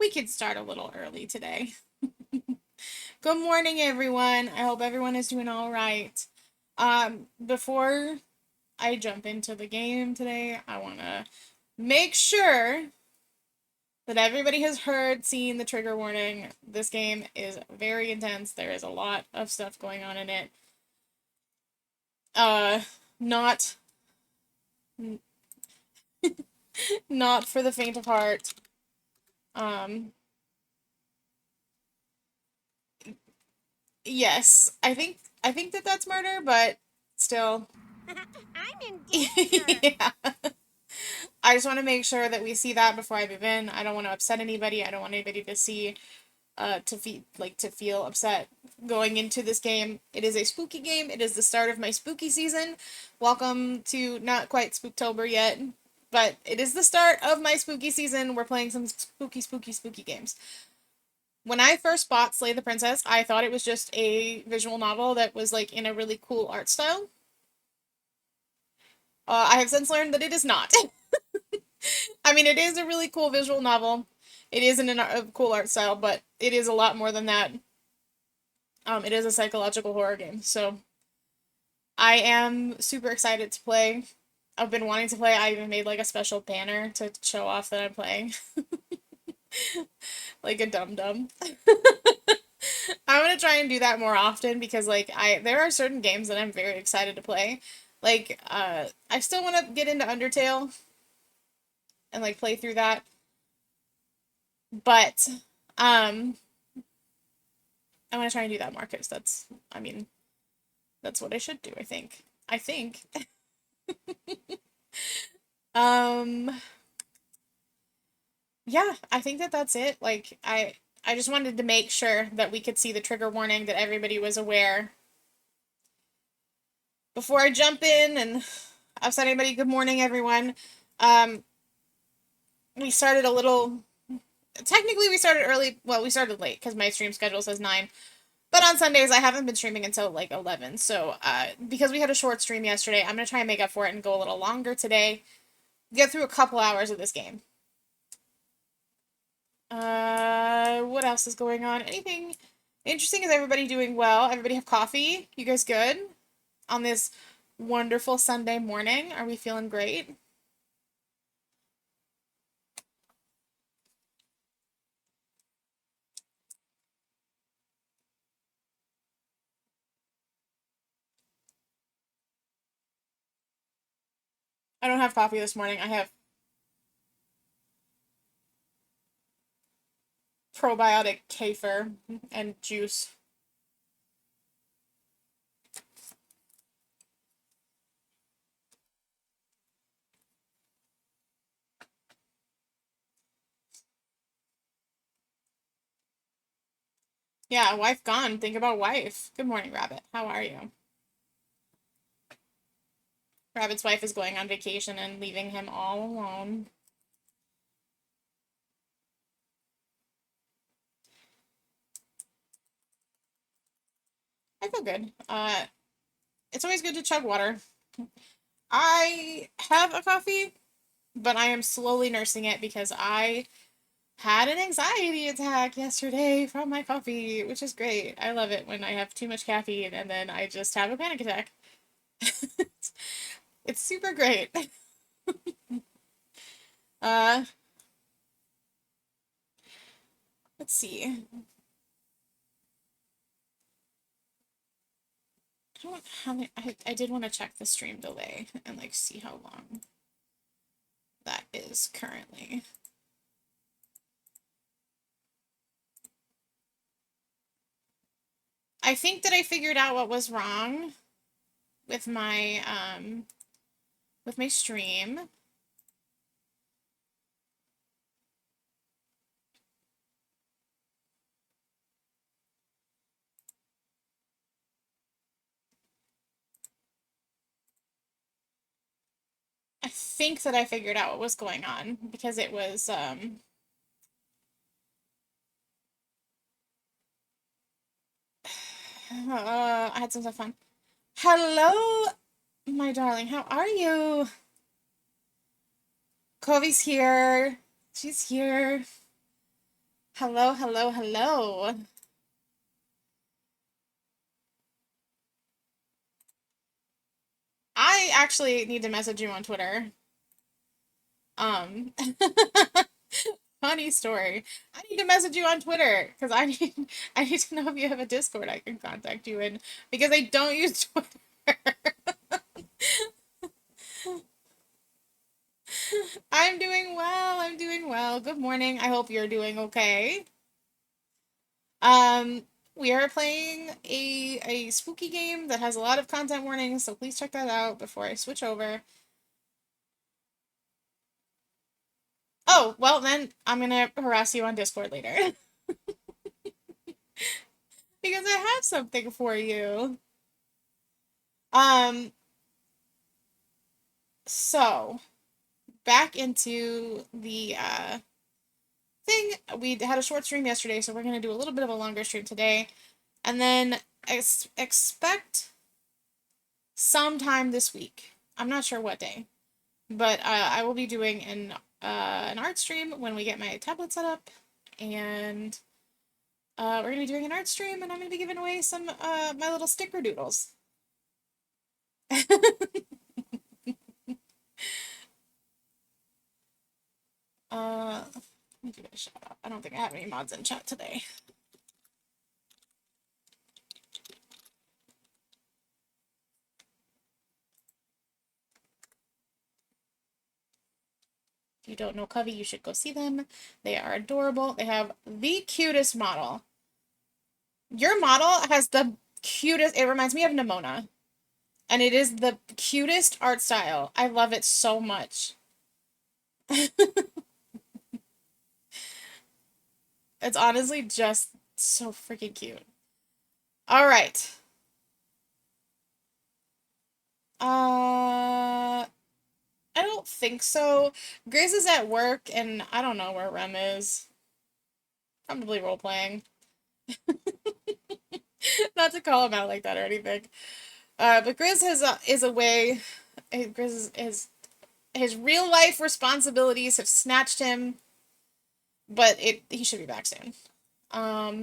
we could start a little early today. Good morning, everyone. I hope everyone is doing all right. Before I jump into the game today, I want to make sure that everybody has heard, seen the trigger warning. This game is very intense. There is a lot of stuff going on in it. Uh, not not for the faint of heart. Um, yes, I think that that's murder, but still. I'm in danger. Yeah. I just want to make sure that we see that before I move in. I don't want to upset anybody. I don't want anybody to see, to feel upset going into this game. It is a spooky game. It is the start of my spooky season. Welcome to not quite Spooktober yet, but it is the start of my spooky season. We're playing some spooky, spooky, spooky games. When I first bought Slay the Princess, I thought it was just a visual novel that was like in a really cool art style. I have since learned that it is not. I mean, it is a really cool visual novel. It is in a cool art style, but it is a lot more than that. It is a psychological horror game, so I am super excited to play. I've been wanting to play. I even made like a special banner to show off that I'm playing, like a dum dum. I'm gonna try and do that more often because there are certain games that I'm very excited to play. I still want to get into Undertale and like play through that. But um I'm gonna try and do that more because I mean, that's what I should do, I think. I think. Um yeah, I think that that's it. I just wanted to make sure that we could see the trigger warning, that everybody was aware before I jump in and upset anybody. Good morning, everyone. Um we started a little technically we started early. Well, we started late because my stream schedule says 9. But on Sundays, I haven't been streaming until like 11. So, because we had a short stream yesterday, I'm going to try and make up for it and go a little longer today. Get through a couple hours of this game. What else is going on? Anything interesting? Is everybody doing well? Everybody have coffee? You guys good? On this wonderful Sunday morning? Are we feeling great? I don't have coffee this morning. I have probiotic kefir and juice. Yeah, wife gone. Think about wife. Good morning, Rabbit. How are you? Rabbit's wife is going on vacation and leaving him all alone. I feel good. It's always good to chug water. I have a coffee, but I am slowly nursing it because I had an anxiety attack yesterday from my coffee, which is great. I love it when I have too much caffeine and then I just have a panic attack. It's super great. Uh, let's see. I don't how many, I did want to check the stream delay and like see how long that is currently. I think that I figured out what was wrong with my stream. I think that I figured out what was going on because it was I had some stuff fun. Hello, my darling. How are you? Kovi's here. She's here. Hello, hello, hello. I actually need to message you on Twitter. Um, funny story. I need to message you on Twitter because I need to know if you have a Discord I can contact you in because I don't use Twitter. I'm doing well. I'm doing well. Good morning. I hope you're doing okay. Um, we are playing a spooky game that has a lot of content warnings, so please check that out before I switch over. Oh, well then I'm gonna harass you on Discord later because I have something for you. Um, so back into the thing. We had a short stream yesterday, so we're gonna do a little bit of a longer stream today, and then expect sometime this week. I'm not sure what day, but I will be doing an art stream when we get my tablet set up, and we're gonna be doing an art stream, and I'm gonna be giving away some my little sticker doodles. Let me give it a shout out. I don't think I have any mods in chat today. If you don't know Covey, you should go see them. They are adorable. They have the cutest model. Your model has the cutest, it reminds me of Nimona. And it is the cutest art style. I love it so much. It's honestly just so freaking cute. All right. I don't think so. Grace is at work, and I don't know where Rem is. Probably role playing. Not to call him out like that or anything. But Grizz is away. Grizz is his real life responsibilities have snatched him, but he should be back soon. All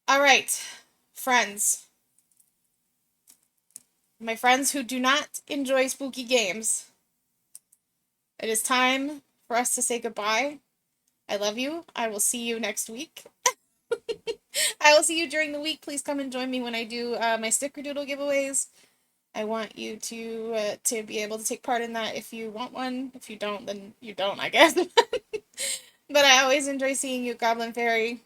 right, friends. My friends who do not enjoy spooky games. It is time for us to say goodbye. I love you. I will see you next week. I will see you during the week. Please come and join me when I do my sticker doodle giveaways. I want you to be able to take part in that if you want one. If you don't, then you don't, I guess. But I always enjoy seeing you, Goblin Fairy.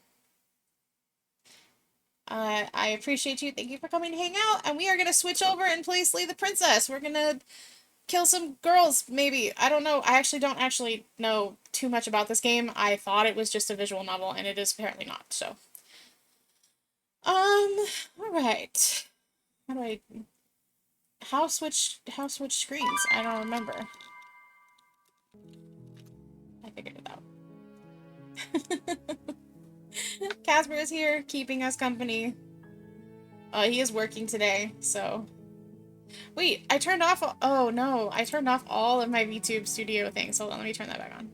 I appreciate you. Thank you for coming to hang out. And we are going to switch over and play Slay the Princess. We're going to kill some girls, maybe. I don't know. I actually don't actually know too much about this game. I thought it was just a visual novel, and it is apparently not, so. Alright. How do I... How switch screens? I don't remember. I figured it out. Casper is here, keeping us company. He is working today, so... Wait, I turned off... Oh, no. I turned off all of my VTube studio things. Hold on, let me turn that back on.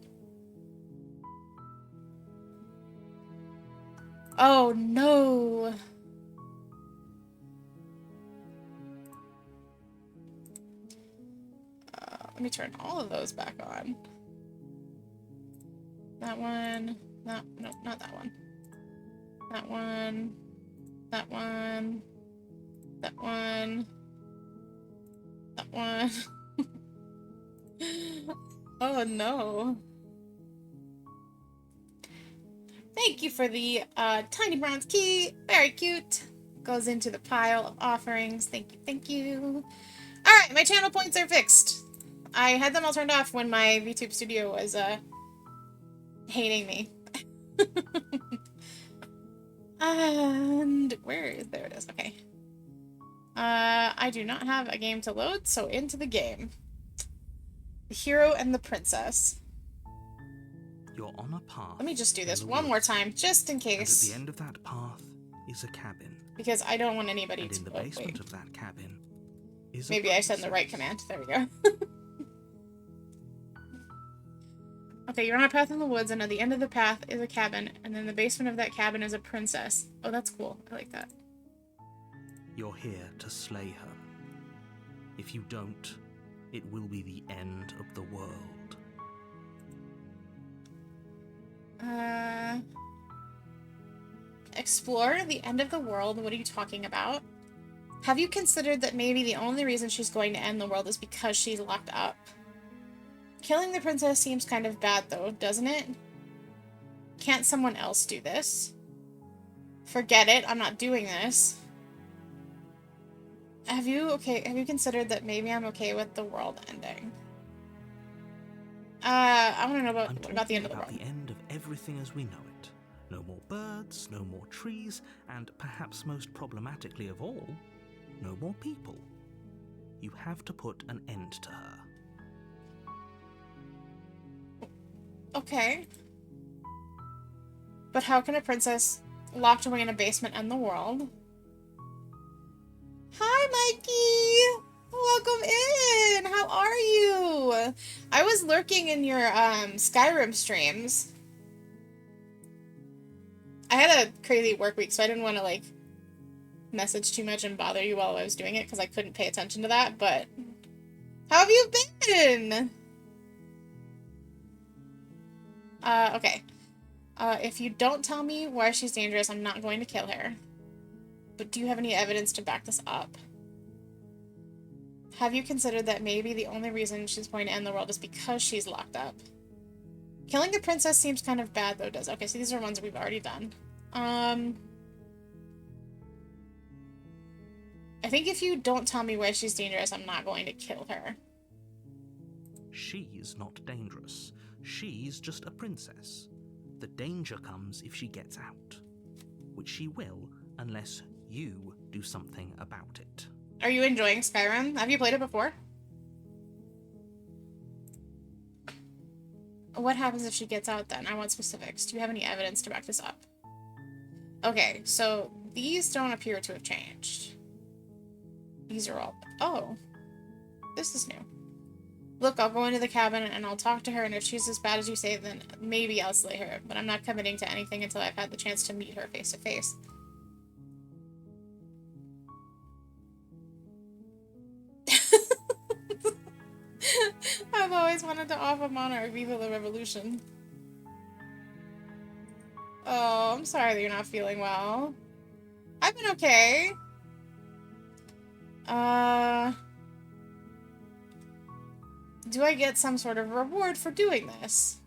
Oh, no. Let me turn all of those back on. That one. No, not that one. That one. That one. That one. That one. Oh no. Thank you for the tiny bronze key. Very cute. Goes into the pile of offerings. Thank you, thank you. Alright, my channel points are fixed. I had them all turned off when my VTube studio was hating me. And there it is, okay. I do not have a game to load, so into the game. The Hero and the Princess. You're on a path. Let me just do this one more time, just in case. And at the end of that path is a cabin. Because I don't want anybody and to... in the basement of that cabin is Maybe I said the right command. There we go. Okay, you're on a path in the woods, and at the end of the path is a cabin, and in the basement of that cabin is a princess. Oh, that's cool. I like that. You're here to slay her. If you don't, it will be the end of the world. Explore the end of the world? What are you talking about? Have you considered that maybe the only reason she's going to end the world is because she's locked up? Killing the princess seems kind of bad, though, doesn't it? Can't someone else do this? Forget it, I'm not doing this. Have you considered that maybe I'm okay with the world ending? I want to know about the end of the world. The end of everything as we know it. No more birds, no more trees, and perhaps most problematically of all, no more people. You have to put an end to her. Okay. But how can a princess locked away in a basement end the world? Hi, Mikey! Welcome in! How are you? I was lurking in your Skyrim streams. I had a crazy work week, so I didn't want to, like, message too much and bother you while I was doing it, because I couldn't pay attention to that, but... How have you been? Okay. If you don't tell me why she's dangerous, I'm not going to kill her. But do you have any evidence to back this up? Have you considered that maybe the only reason she's going to end the world is because she's locked up? Killing the princess seems kind of bad, though, does it? Okay, so these are ones we've already done. I think if you don't tell me why she's dangerous, I'm not going to kill her. She's not dangerous. She's just a princess. The danger comes if she gets out. Which she will, unless you do something about it. Are you enjoying Skyrim? Have you played it before? What happens if she gets out then? I want specifics. Do you have any evidence to back this up? Okay, so these don't appear to have changed. These are all... Oh. This is new. Look, I'll go into the cabin and I'll talk to her, and if she's as bad as you say, then maybe I'll slay her. But I'm not committing to anything until I've had the chance to meet her face to face. I've always wanted to off a monarch. Viva la revolution. Oh, I'm sorry that you're not feeling well. I've been okay. Do I get some sort of reward for doing this?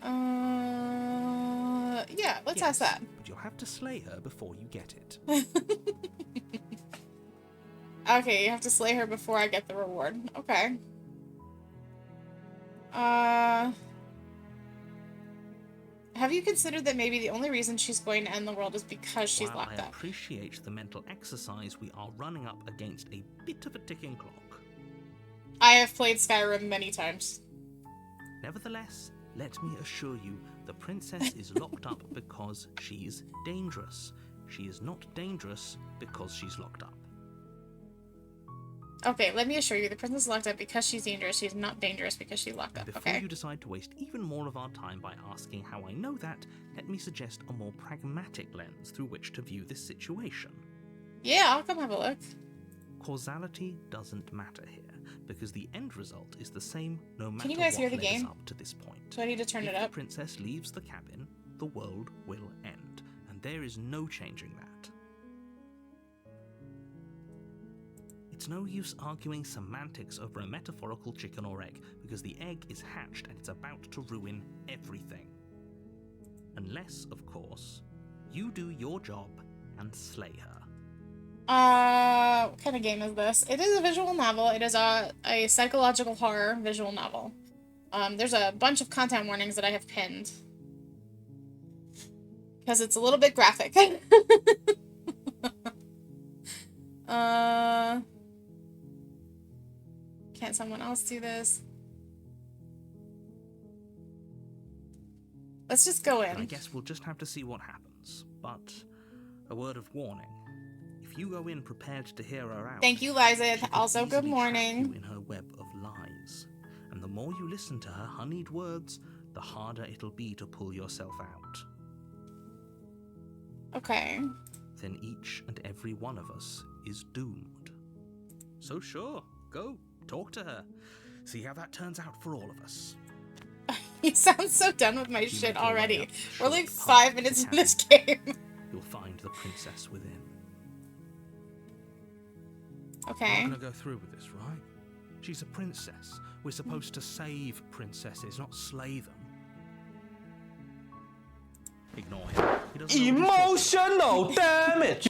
Yeah, let's ask that. But you'll have to slay her before you get it. Okay, you have to slay her before I get the reward. Okay. Have you considered that maybe the only reason she's going to end the world is because she's locked up? I appreciate the mental exercise, we are running up against a bit of a ticking clock. I have played Skyrim many times. Nevertheless, let me assure you, the princess is locked up because she's dangerous. She is not dangerous because she's locked up. Okay, let me assure you, the princess is locked up because she's dangerous. She's not dangerous because she's locked up, Before okay? you decide to waste even more of our time by asking how I know that, let me suggest a more pragmatic lens through which to view this situation. Yeah, I'll come have a look. Causality doesn't matter here, because the end result is the same no matter Can you guys what hear the led us game? up to this point. Do I need to turn If it up? the princess leaves the cabin, the world will end, and there is no changing that. It's no use arguing semantics over a metaphorical chicken or egg, because the egg is hatched and it's about to ruin everything. Unless, of course, you do your job and slay her. What kind of game is this? It is a visual novel. It is a psychological horror visual novel. There's a bunch of content warnings that I have pinned. Because it's a little bit graphic. Can't someone else do this? Let's just go in. I guess we'll just have to see what happens. But a word of warning. If you go in prepared to hear her out... Thank you, Liza. she could Also, good easily trap morning. you in her web of lies. And the more you listen to her honeyed words, the harder it'll be to pull yourself out. Okay. Then each and every one of us is doomed. So sure, go, talk to her. See how that turns out for all of us. He sounds so done with my You shit make your way already. up the We're like short 5 path to minutes the in this cabin. game. You'll find the princess within. Okay. You're not gonna go through with this, right? She's a princess. We're supposed to save princesses, not slay them. Ignore him. He doesn't know what he's talking about. Emotional damage!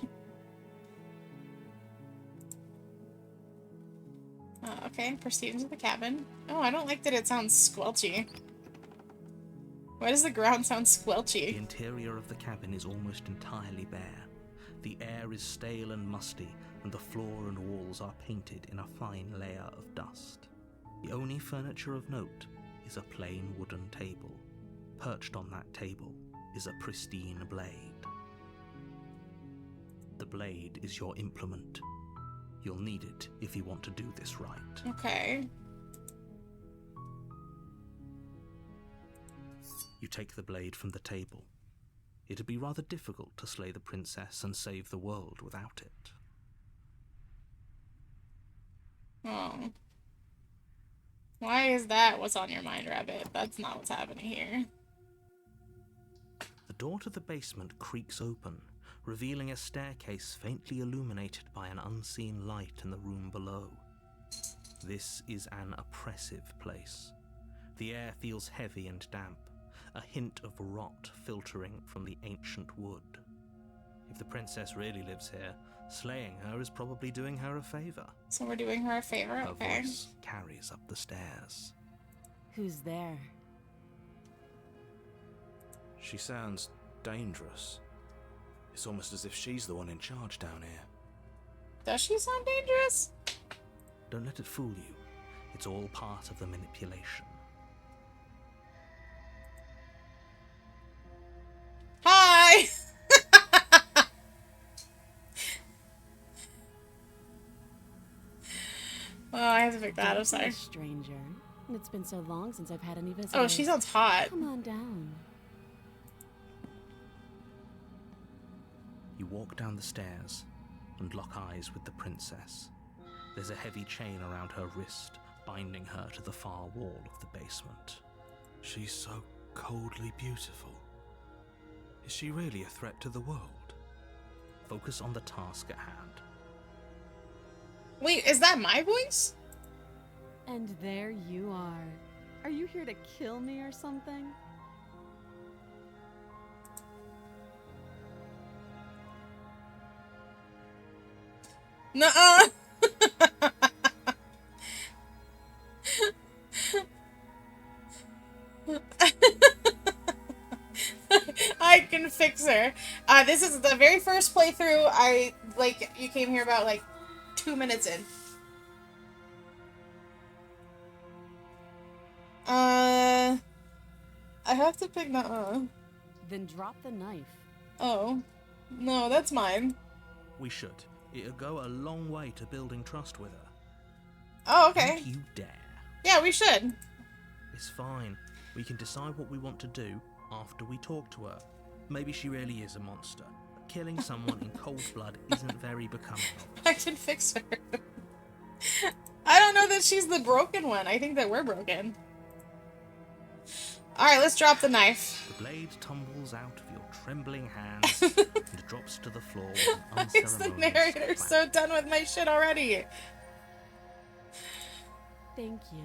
Okay, proceed into the cabin. Oh, I don't like that it sounds squelchy. Why does the ground sound The squelchy? interior of the cabin is almost entirely bare. The air is stale and musty, and the floor and walls are painted in a fine layer of dust. The only furniture of note is a plain wooden table. Perched on that table is a pristine blade. The blade is your implement. You'll need it if you want to do this right. Okay. You take the blade from the table. It'd be rather difficult to slay the princess and save the world without it. Oh. Why is that what's on your mind, Rabbit? That's not what's happening here. The door to the basement creaks open, revealing a staircase faintly illuminated by an unseen light in the room below. This is an oppressive place. The air feels heavy and damp, a hint of rot filtering from the ancient wood. If the princess really lives here, slaying her is probably doing her a favor. So we're doing her a favor? Her Okay. voice carries up the stairs. Who's there? She sounds dangerous. It's almost as if she's the one in charge down here. Does she sound dangerous? Don't let it fool you. It's all part of the manipulation. Hi! Oh, I have to pick that. I'm Don't be sorry. a stranger. It's been so long since I've had any visitors. Oh, she sounds hot. Come on down. You walk down the stairs and lock eyes with the princess. There's a heavy chain around her wrist, binding her to the far wall of the basement. She's so coldly beautiful. Is she really a threat to the world? Focus on the task at hand. Wait, is that my voice? And there you are. Are you here to kill me or something? Nuh-uh! I can fix her. This is the very first playthrough. You came here about, 2 minutes in. I have to pick nuh-uh. Then drop the knife. Oh. No, that's mine. We should. It'll go a long way to building trust with her. Oh, okay. Don't you dare. Yeah, we should. It's fine. We can decide what we want to do after we talk to her. Maybe she really is a monster. But killing someone in cold blood isn't very becoming of I us. can fix her. I don't know that she's the broken one. I think that we're broken. Alright, let's drop the knife. The blade tumbles out of your trembling hands and drops to the floor with an It's the unceremonious narrator clank. so done with my shit already. Thank you.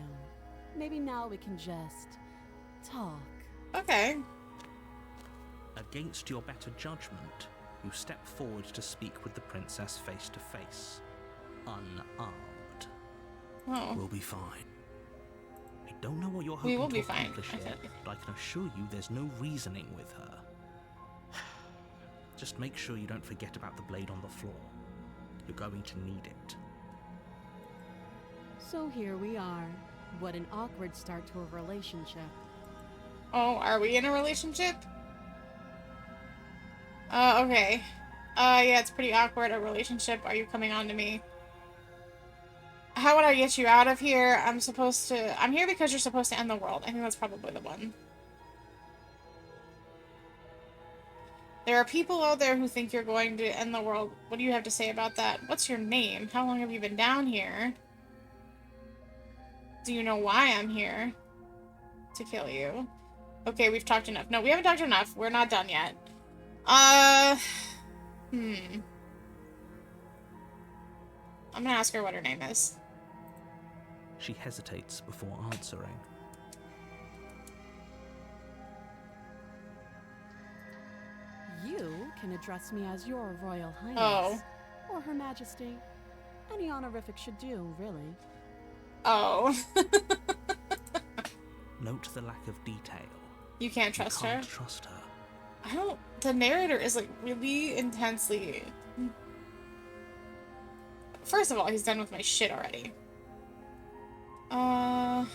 Maybe now we can just talk. Okay. Against your better judgment, you step forward to speak with the princess face to face. Unarmed. Oh. We'll be fine. I don't know what you're We hoping will to be fine, accomplish I here, think. but I can assure you there's no reasoning with her. Just make sure you don't forget about the blade on the floor. You're going to need it. So here we are. What an awkward start to a relationship. Oh, are we in a relationship? Okay. Yeah, it's pretty awkward, a relationship. Are you coming on to me? How would I get you out of here? I'm here because you're supposed to end the world. I think that's probably the one. There are people out there who think you're going to end the world. What do you have to say about that? What's your name? How long have you been down here? Do you know why I'm here? To kill you. Okay, we've talked enough. No, we haven't talked enough. We're not done yet. I'm gonna ask her what her name is. She hesitates before answering. You can address me as Your Royal Highness. Oh. Or Her Majesty. Any honorific should do, really. Oh. Note the lack of detail. You can't trust you her? can't trust her. The narrator is like really intensely... First of all, he's done with my shit already. I'm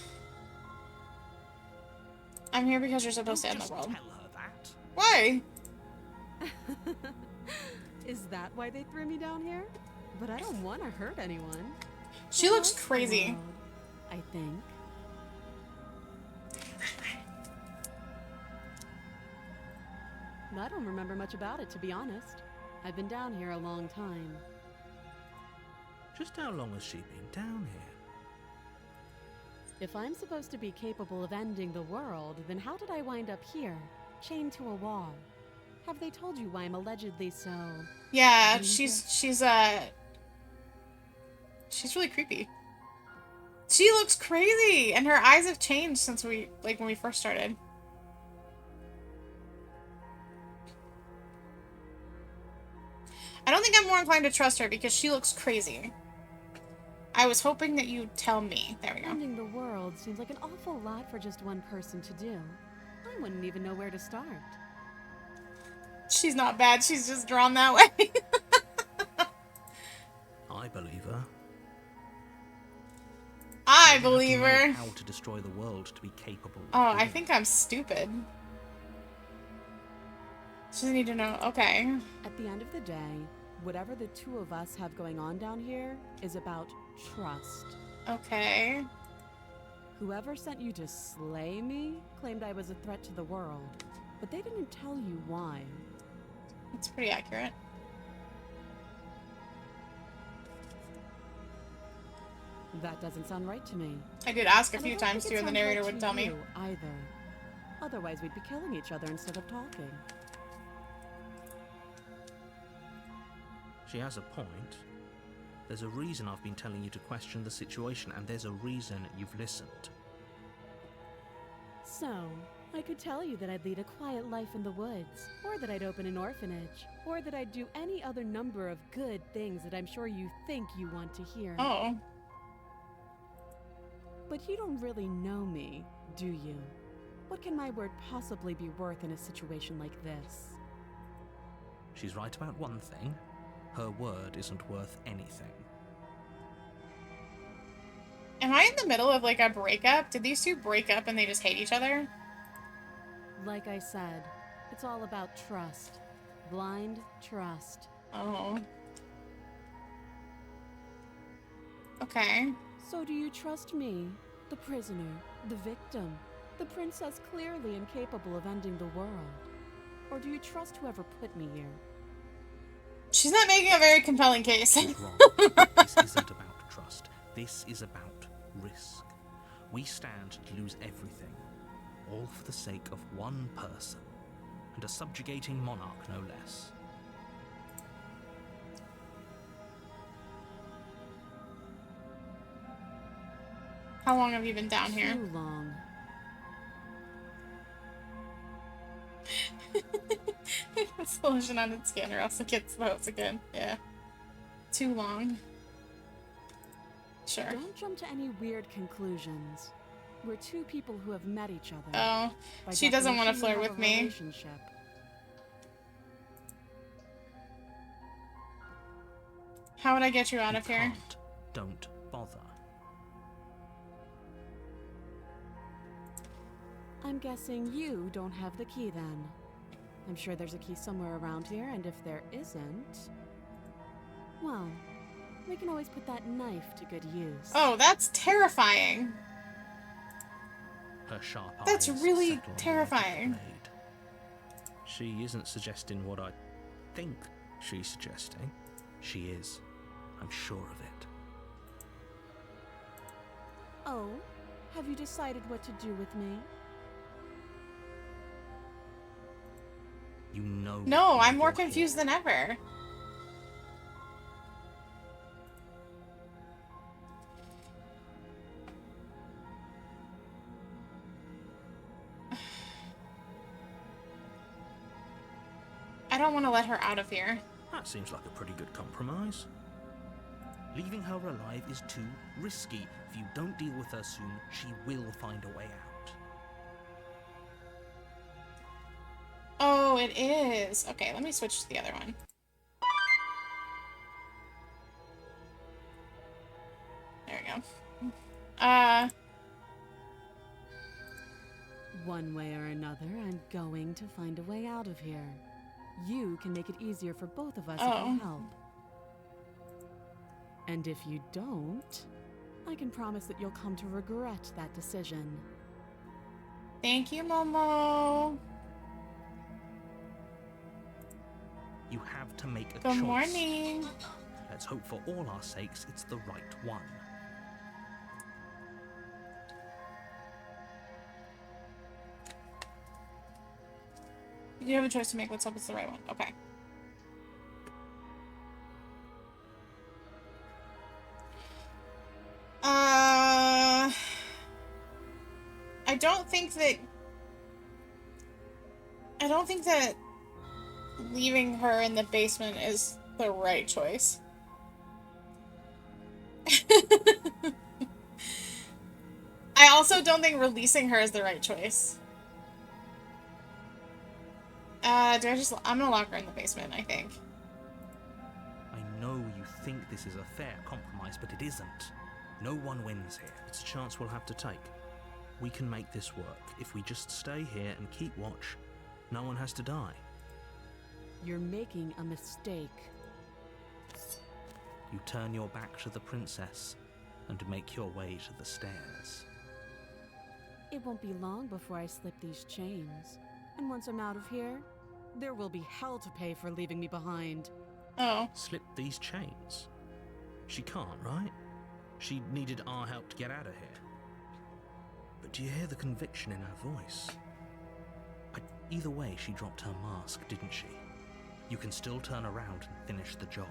here because you're supposed to end the world. Tell her that. Why? Is that why they threw me down here? But I don't want to hurt anyone. She I looks like the crazy. world, I think. I don't remember much about it, to be honest. I've been down here a long time. Just how long has she been down here? If I'm supposed to be capable of ending the world, then how did I wind up here, chained to a wall? Have they told you why I'm allegedly so... Yeah, dangerous? she's really creepy. She looks crazy, and her eyes have changed since when we first started. I don't think I'm more inclined to trust her because she looks crazy. I was hoping that you'd tell me. There we go. Ending the world seems like an awful lot for just one person to do. I wouldn't even know where to start. She's not bad. She's just drawn that way. I believe her. I You have to believe know her. How to destroy the world to be capable. Oh, of I doing think it. I'm stupid. She doesn't need to know. Okay. At the end of the day, whatever the two of us have going on down here is about trust. Okay. Whoever sent you to slay me claimed I was a threat to the world, but they didn't tell you why. That's pretty accurate. That doesn't sound right to me. I did ask a And I few don't times think too, it and the sounds narrator right wouldn't to tell me. you either. Otherwise, we'd be killing each other instead of talking. She has a point. There's a reason I've been telling you to question the situation, and there's a reason you've listened. So, I could tell you that I'd lead a quiet life in the woods, or that I'd open an orphanage, or that I'd do any other number of good things that I'm sure you think you want to hear. Oh. But you don't really know me, do you? What can my word possibly be worth in a situation like this? She's right about one thing. Her word isn't worth anything. Am I in the middle of like a breakup? Did these two break up and they just hate each other? Like I said, it's all about trust. Blind trust. Oh. Okay. So do you trust me, the prisoner, the victim, the princess clearly incapable of ending the world? Or do you trust whoever put me here? She's not making a very compelling case. She's wrong. This isn't about trust. This is about risk. We stand to lose everything, all for the sake of one person, and a subjugating monarch no less. How long have you been down here? Too long. Solution on its skin or else it gets votes again. Yeah. Too long. Sure. Don't jump to any weird conclusions. We're two people who have met each other. Oh. By She doesn't want to definition, we flirt have with a me. relationship. How would I get you out You of here? can't. Don't bother. I'm guessing you don't have the key then. I'm sure there's a key somewhere around here, and if there isn't... well, We can always put that knife to good use. Oh, that's terrifying. Her sharp That's eyes really settle on the edge of the terrifying. blade. She isn't suggesting what I think she's suggesting. She is. I'm sure of it. Oh, have you decided what to do with me? You know. No, why I'm more you're confused here. than ever. I don't want to let her out of here. That seems like a pretty good compromise. Leaving her alive is too risky. If you don't deal with her soon, she will find a way out. Oh, it is. Okay, let me switch to the other one. There we go. One way or another, I'm going to find a way out of here. You can make it easier for both of us if you help. And if you don't, I can promise that you'll come to regret that decision. Thank you, Momo. You have to make a Good choice. morning. Let's hope for all our sakes it's the right one. You have a choice to make. Let's hope it's the right one. Okay. I don't think that leaving her in the basement is the right choice. I also don't think releasing her is the right choice. I'm gonna lock her in the basement, I think. I know you think this is a fair compromise, but it isn't. No one wins here. It's a chance we'll have to take. We can make this work. If we just stay here and keep watch, no one has to die. You're making a mistake. You turn your back to the princess and make your way to the stairs. It won't be long before I slip these chains. And once I'm out of here, there will be hell to pay for leaving me behind. Oh. Slip these chains? She can't, right? She needed our help to get out of here. But do you hear the conviction in her voice? Either way, she dropped her mask, didn't she? You can still turn around and finish the job.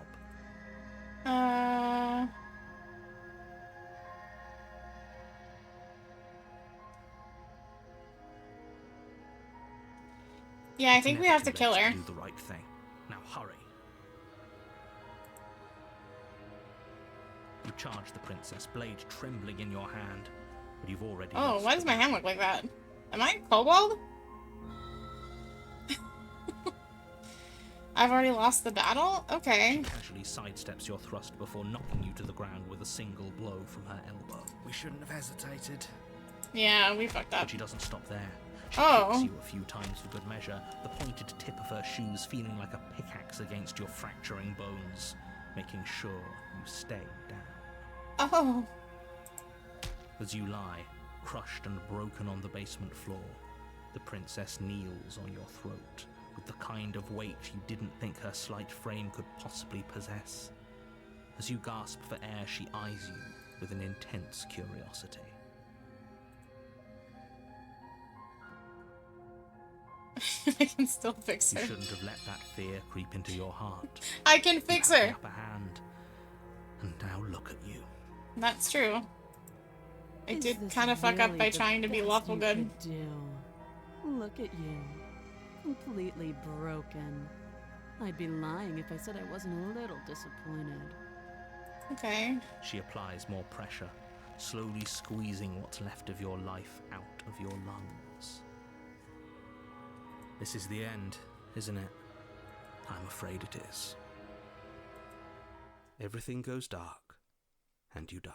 Yeah, I think we have to kill her. Do the right thing. Now hurry. You charge the princess, blade trembling in your hand, but you've already. Oh, why does my hand look like that? Am I kobold? I've already lost the battle? Okay. She casually sidesteps your thrust before knocking you to the ground with a single blow from her elbow. We shouldn't have hesitated. Yeah, we fucked up. But she doesn't stop there. She Oh. kicks you a few times for good measure, the pointed tip of her shoes feeling like a pickaxe against your fracturing bones, making sure you stay down. Oh. As you lie, crushed and broken on the basement floor, the princess kneels on your throat with the kind of weight you didn't think her slight frame could possibly possess. As you gasp for air, she eyes you with an intense curiosity. I can still fix You her. shouldn't have let that fear creep into your heart. I can fix You had her. the upper hand, and now look at you. That's true. I Is did this kind of fuck up really by the trying to be best lawful you good. could do? Look at you. Completely broken. I'd be lying if I said I wasn't a little disappointed. Okay. She applies more pressure, slowly squeezing what's left of your life out of your lungs. This is the end, isn't it? I'm afraid it is. Everything goes dark, and you die.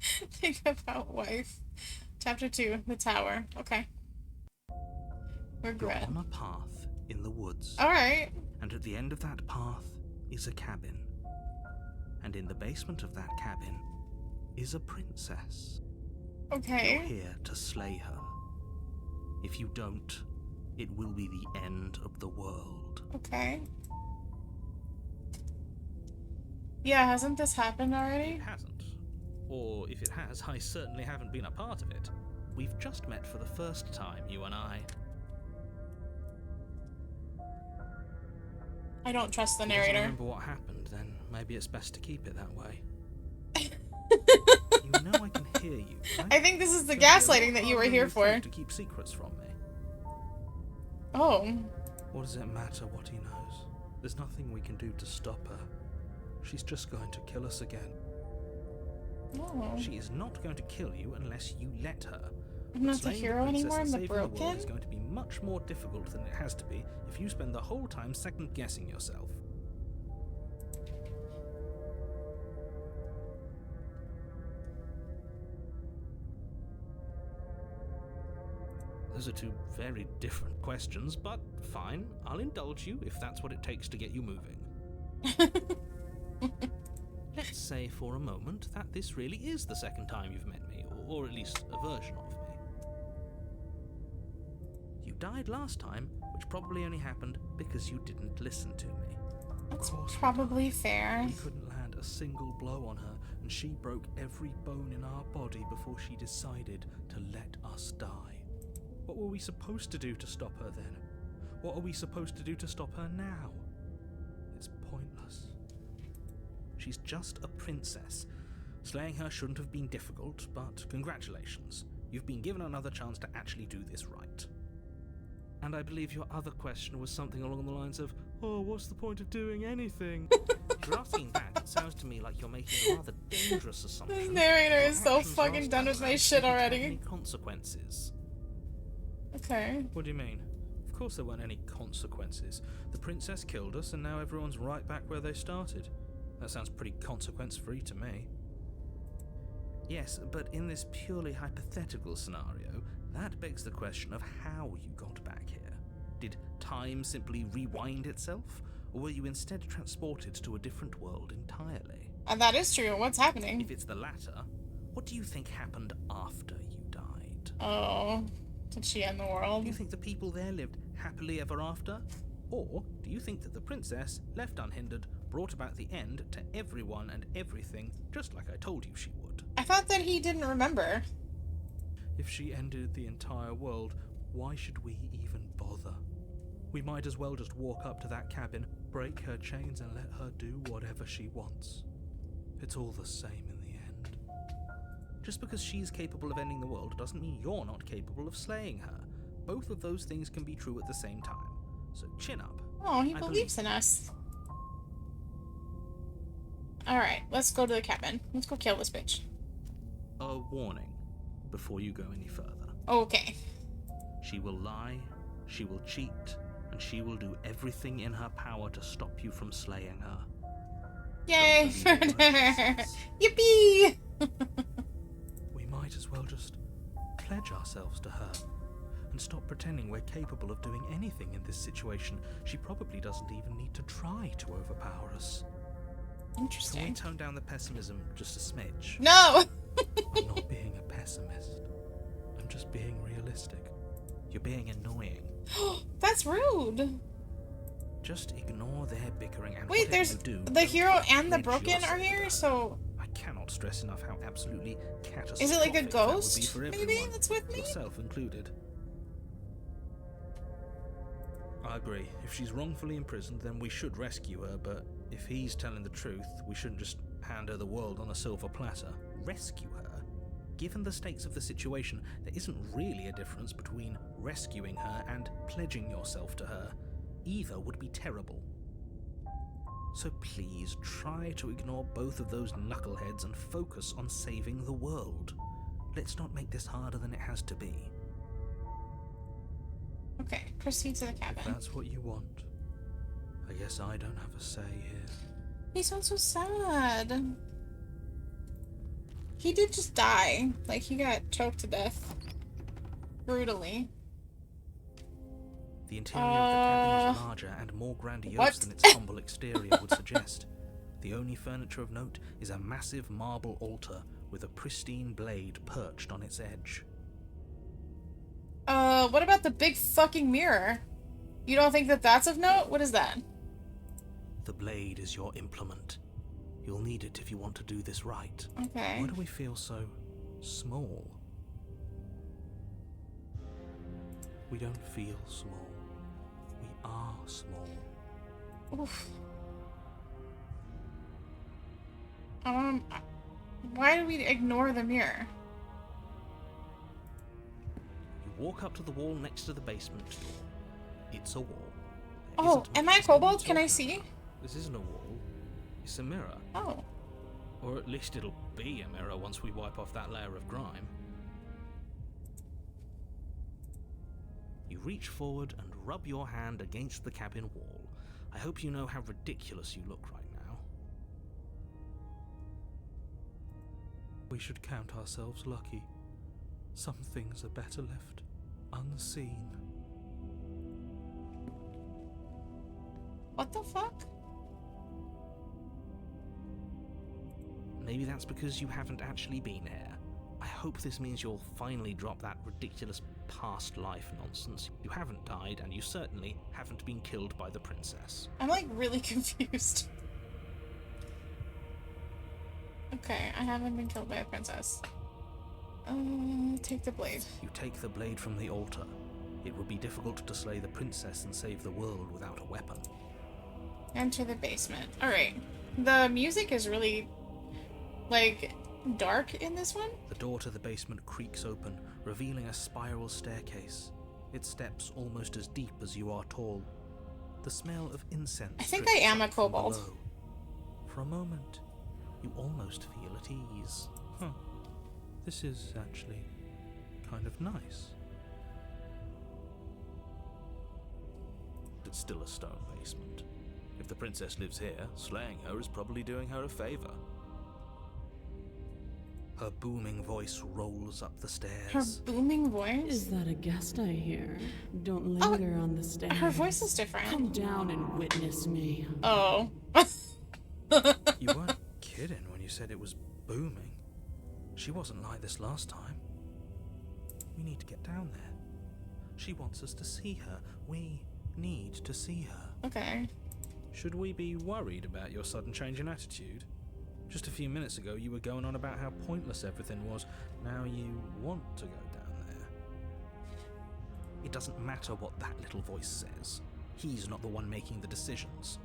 Think about wife. Chapter 2, the tower. Okay. You're Regret. on a path in the woods. Alright. And at the end of that path is a cabin. And in the basement of that cabin is a princess. You're Okay. here to slay her. If you don't, it will be the end of the world. Okay. Yeah, hasn't this happened It already? hasn't. Or if it has, I certainly haven't been a part of it. We've just met for the first time, you and I. I don't trust the If you doesn't narrator. remember what happened, then maybe it's best to keep it that way. You know I can hear you, right? I think this is the It's gonna be a lot gaslighting that you were harder here than for. think to keep secrets from me. Oh. What does it matter what he knows? There's nothing we can do to stop her. She's just going to kill us again. Oh. She is not going to kill you unless you let her. I'm not the Slaying hero princess anymore, and I'm the saving the world broken. is going to be much more difficult than it has to be if you spend the whole time second-guessing yourself. Those are two very different questions, but fine, I'll indulge you if that's what it takes to get you moving. Let's say for a moment that this really is the second time you've met me, or at least a version of me. You died last time, which probably only happened because you didn't listen to me. That's Of course we probably died. fair. We couldn't land a single blow on her, and she broke every bone in our body before she decided to let us die. What were we supposed to do to stop her then? What are we supposed to do to stop her now? It's pointless. She's just a princess. Slaying her shouldn't have been difficult, but congratulations. You've been given another chance to actually do this right. And I believe your other question was something along the lines of, oh, what's the point of doing anything? If you're asking that, it sounds to me like you're making a rather dangerous assumption. This narrator Your is so actions fucking last done time with my around shit didn't have already. any consequences. Okay. What do you mean? Of course there weren't any consequences. The princess killed us, and now everyone's right back where they started. That sounds pretty consequence-free to me. Yes, but in this purely hypothetical scenario, that begs the question of how you got back here. Did time simply rewind itself, or were you instead transported to a different world entirely? And that is true. What's happening? If it's the latter, what do you think happened after you died? Oh. Did she end the world? Do you think the people there lived happily ever after? Or do you think that the princess, left unhindered, brought about the end to everyone and everything, just like I told you she would? I thought that he didn't remember. If she ended the entire world, why should we even bother? We might as well just walk up to that cabin, break her chains, and let her do whatever she wants. It's all the same in the end. Just because she's capable of ending the world doesn't mean you're not capable of slaying her. Both of those things can be true at the same time. So chin up. Oh, he I believes in us. Alright, let's go to the cabin. Let's go kill this bitch. A warning before you go any further. Okay. She will lie, she will cheat, and she will do everything in her power to stop you from slaying her. Yay for Don't believe a word she her! says. Yippee! We might as well just pledge ourselves to her and stop pretending we're capable of doing anything in this situation. She probably doesn't even need to try to overpower us. Can we Interesting. tone down the pessimism just a smidge? No! I'm not being a pessimist. I'm just being realistic. You're being annoying. That's rude. Just ignore their bickering and Wait, whatever there's you do, the don't hero and the pledge broken yourself are to here, her. so I cannot stress enough how absolutely catastrophic is it like a that would be ghost? for Maybe everyone, that's with me? yourself included. I agree. If she's wrongfully imprisoned, then we should rescue her, but if he's telling the truth, we shouldn't just hand her the world on a silver platter. Rescue her? Given the stakes of the situation, there isn't really a difference between rescuing her and pledging yourself to her. Either would be terrible. So please, try to ignore both of those knuckleheads and focus on saving the world. Let's not make this harder than it has to be. Okay, proceed to the If cabin. that's what you want, I guess I don't have a say here. He sounds so sad. He did just die. Like, he got choked to death. Brutally. The interior of the cabin is larger and more grandiose what? than its humble exterior would suggest. The only furniture of note is a massive marble altar with a pristine blade perched on its edge. What about the big fucking mirror? You don't think that that's of note? What is that? The blade is your implement. You'll need it if you want to do this right. Okay. Why do we feel so small? We don't feel small. We are small. Oof. Why do we ignore the mirror? You walk up to the wall next to the basement door. It's a wall. There Oh, isn't am much I to stand kobold? on Can I top see? of. This isn't a wall. It's a mirror. Oh. Or at least it'll be a mirror once we wipe off that layer of grime. You reach forward and rub your hand against the cabin wall. I hope you know how ridiculous you look right now. We should count ourselves lucky. Some things are better left unseen. What the fuck? Maybe that's because you haven't actually been here. I hope this means you'll finally drop that ridiculous past life nonsense. You haven't died, and you certainly haven't been killed by the princess. I'm like really confused. Okay, I haven't been killed by a princess. Take the blade. You take the blade from the altar. It would be difficult to slay the princess and save the world without a weapon. Enter the basement. Alright. The music is really, like, dark in this one. The door to the basement creaks open, revealing a spiral staircase. Its steps almost as deep as you are tall. The smell of incense. I think drifts I am a up from kobold. below. For a moment, you almost feel at ease. This is actually kind of nice. It's still a stone basement. If the princess lives here, slaying her is probably doing her a favor. Her booming voice rolls up the stairs. Her booming voice? Is that a guest I hear? Don't linger on the stairs. Her voice is different. Come down and witness me. Oh. You weren't kidding when you said it was booming. She wasn't like this last time. We need to get down there. She wants us to see her. We need to see her. Okay. Should we be worried about your sudden change in attitude? Just a few minutes ago you were going on about how pointless everything was. Now you want to go down there. It doesn't matter what that little voice says. He's not the one making the decisions.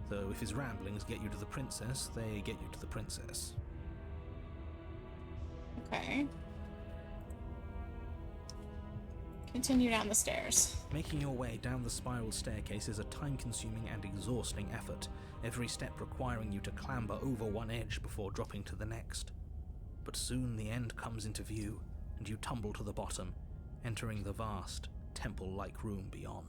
Though if his ramblings get you to the princess, they get you to the princess. Okay. Continue down the stairs. Making your way down the spiral staircase is a time-consuming and exhausting effort, every step requiring you to clamber over one edge before dropping to the next. But soon the end comes into view, and you tumble to the bottom, entering the vast, temple-like room beyond.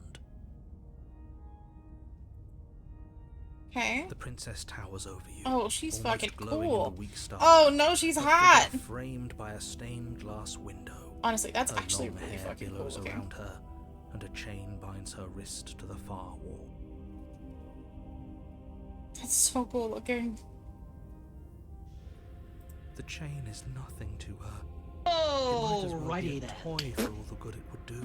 Okay. The princess towers over you. Oh, she's almost fucking glowing cool. in the weak starlight. Oh no, she's Her hot! figure framed by a stained glass window. Honestly, that's Her actually long really hair fucking cool billows looking. around her, and a chain binds her wrist to the far wall. That's so cool looking. The chain is nothing to her. Oh, It might as well be righty a then. toy for all the good it would do.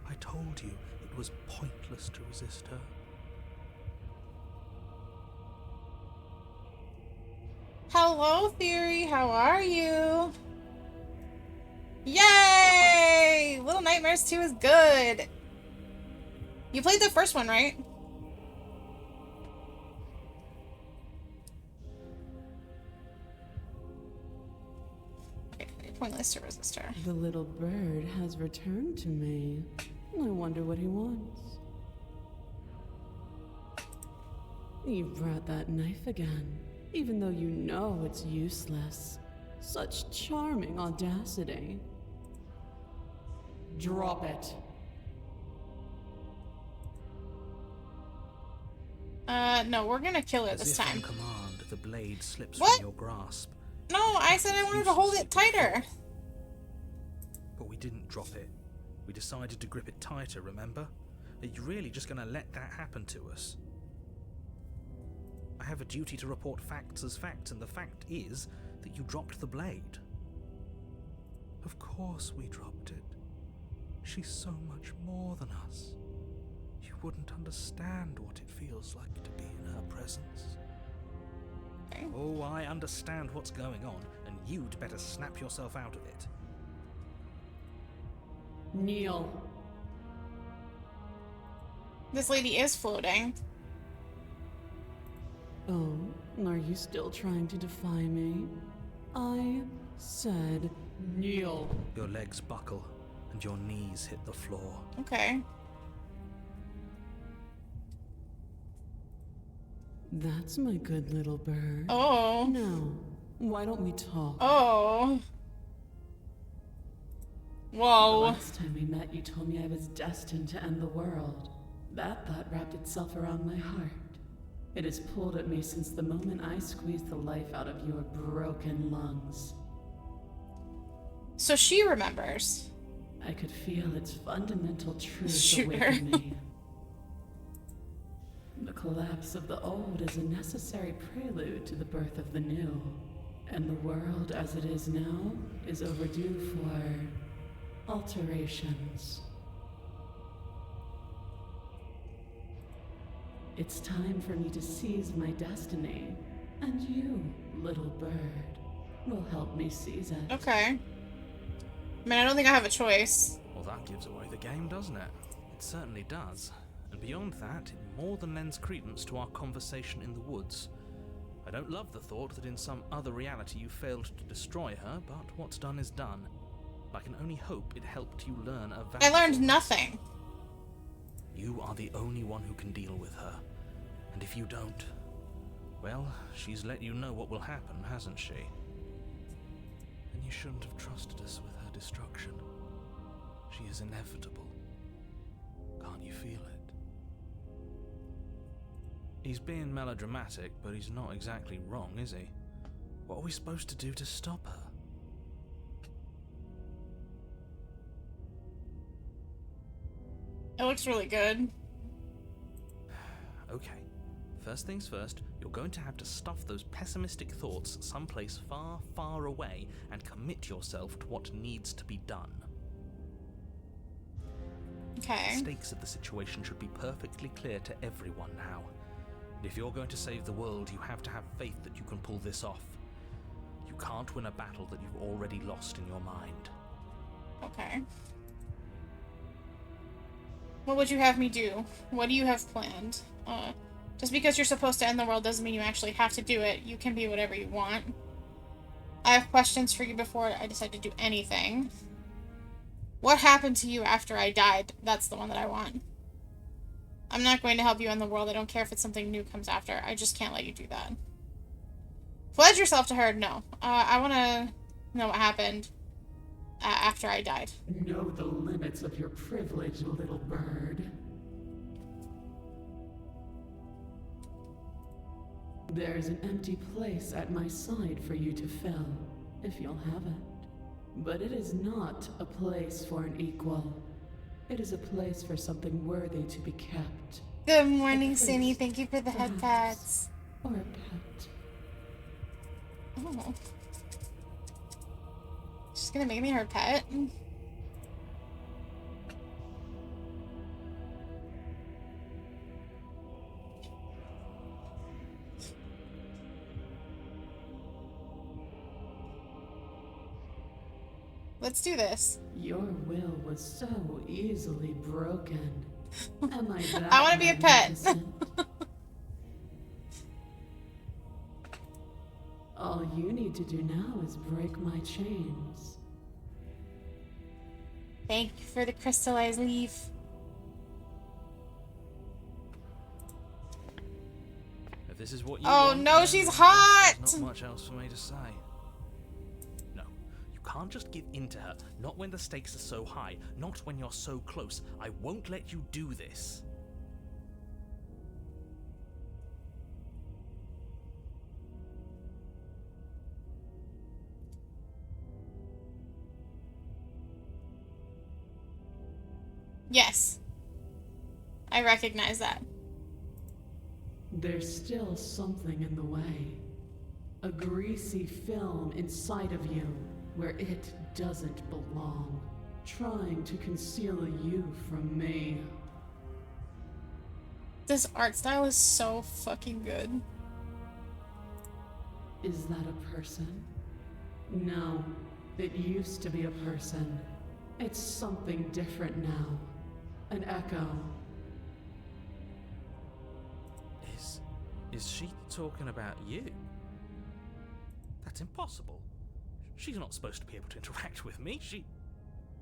I told you it was pointless to resist her. Hello, Theory. How are you? Yay! Little Nightmares 2 is good. You played the first one, right? Okay, pointless to resist her. The little bird has returned to me. I wonder what he wants. You brought that knife again, even though you know it's useless. Such charming audacity. Drop it. No, we're gonna kill her As this if time. on command, the blade slips What? from your grasp. No, I said I wanted to hold it tighter. But we didn't drop it. We decided to grip it tighter, remember? Are you really just going to let that happen to us? I have a duty to report facts as facts, and the fact is that you dropped the blade. Of course we dropped it. She's so much more than us. You wouldn't understand what it feels like to be in her presence. Oh, I understand what's going on, and you'd better snap yourself out of it. Kneel. This lady is floating. Oh, are you still trying to defy me? I said kneel. Your legs buckle, and your knees hit the floor. Okay. That's my good little bird. Oh. Now, why don't we talk? Oh. The Whoa. last time we met, you told me I was destined to end the world. That thought wrapped itself around my heart. It has pulled at me since the moment I squeezed the life out of your broken lungs. So she remembers. I could feel its fundamental truth Shoot her. awaken me. The collapse of the old is a necessary prelude to the birth of the new. And the world as it is now is overdue for alterations. It's time for me to seize my destiny, and you, little bird, will help me seize it. Okay. I mean, I don't think I have a choice. Well, that gives away the game, doesn't it? It certainly does. And beyond that, it more than lends credence to our conversation in the woods. I don't love the thought that in some other reality you failed to destroy her, but what's done is done. I can only hope it helped you learn a valuable I learned lesson. nothing. You are the only one who can deal with her. And if you don't, well, she's let you know what will happen, hasn't she? And you shouldn't have trusted us with her destruction. She is inevitable. Can't you feel it? He's being melodramatic, but he's not exactly wrong, is he? What are we supposed to do to stop her? It looks really good. Okay. First things first, you're going to have to stuff those pessimistic thoughts someplace far, far away and commit yourself to what needs to be done. Okay. The stakes of the situation should be perfectly clear to everyone now. And if you're going to save the world, you have to have faith that you can pull this off. You can't win a battle that you've already lost in your mind. Okay. What would you have me do? What do you have planned? Just because you're supposed to end the world doesn't mean you actually have to do it. You can be whatever you want. I have questions for you before I decide to do anything. What happened to you after I died? That's the one that I want. I'm not going to help you end the world. I don't care if it's something new comes after. I just can't let you do that. Pledge yourself to her? No. I want to know what happened after I died. Know the limits of your privilege, little bird. There's an empty place at my side for you to fill, if you'll have it. But it is not a place for an equal. It is a place for something worthy to be kept. Good morning, Please, Cindy. Thank you for the head pats. Or a pet. Oh. She's gonna make me her pet? Let's do this. Your will was so easily broken. Am I that I want to be a pet. magnificent? All you need to do now is break my chains. Thank you for the crystallized leaf. If this is what you Oh, want, no, then she's hot! There's not much else for me to say. No, you can't just give in to her. Not when the stakes are so high. Not when you're so close. I won't let you do this. Yes. I recognize that. There's still something in the way. A greasy film inside of you where it doesn't belong, trying to conceal you from me. This art style is so fucking good. Is that a person? No, it used to be a person. It's something different now. An echo. Is she talking about you? That's impossible. She's not supposed to be able to interact with me.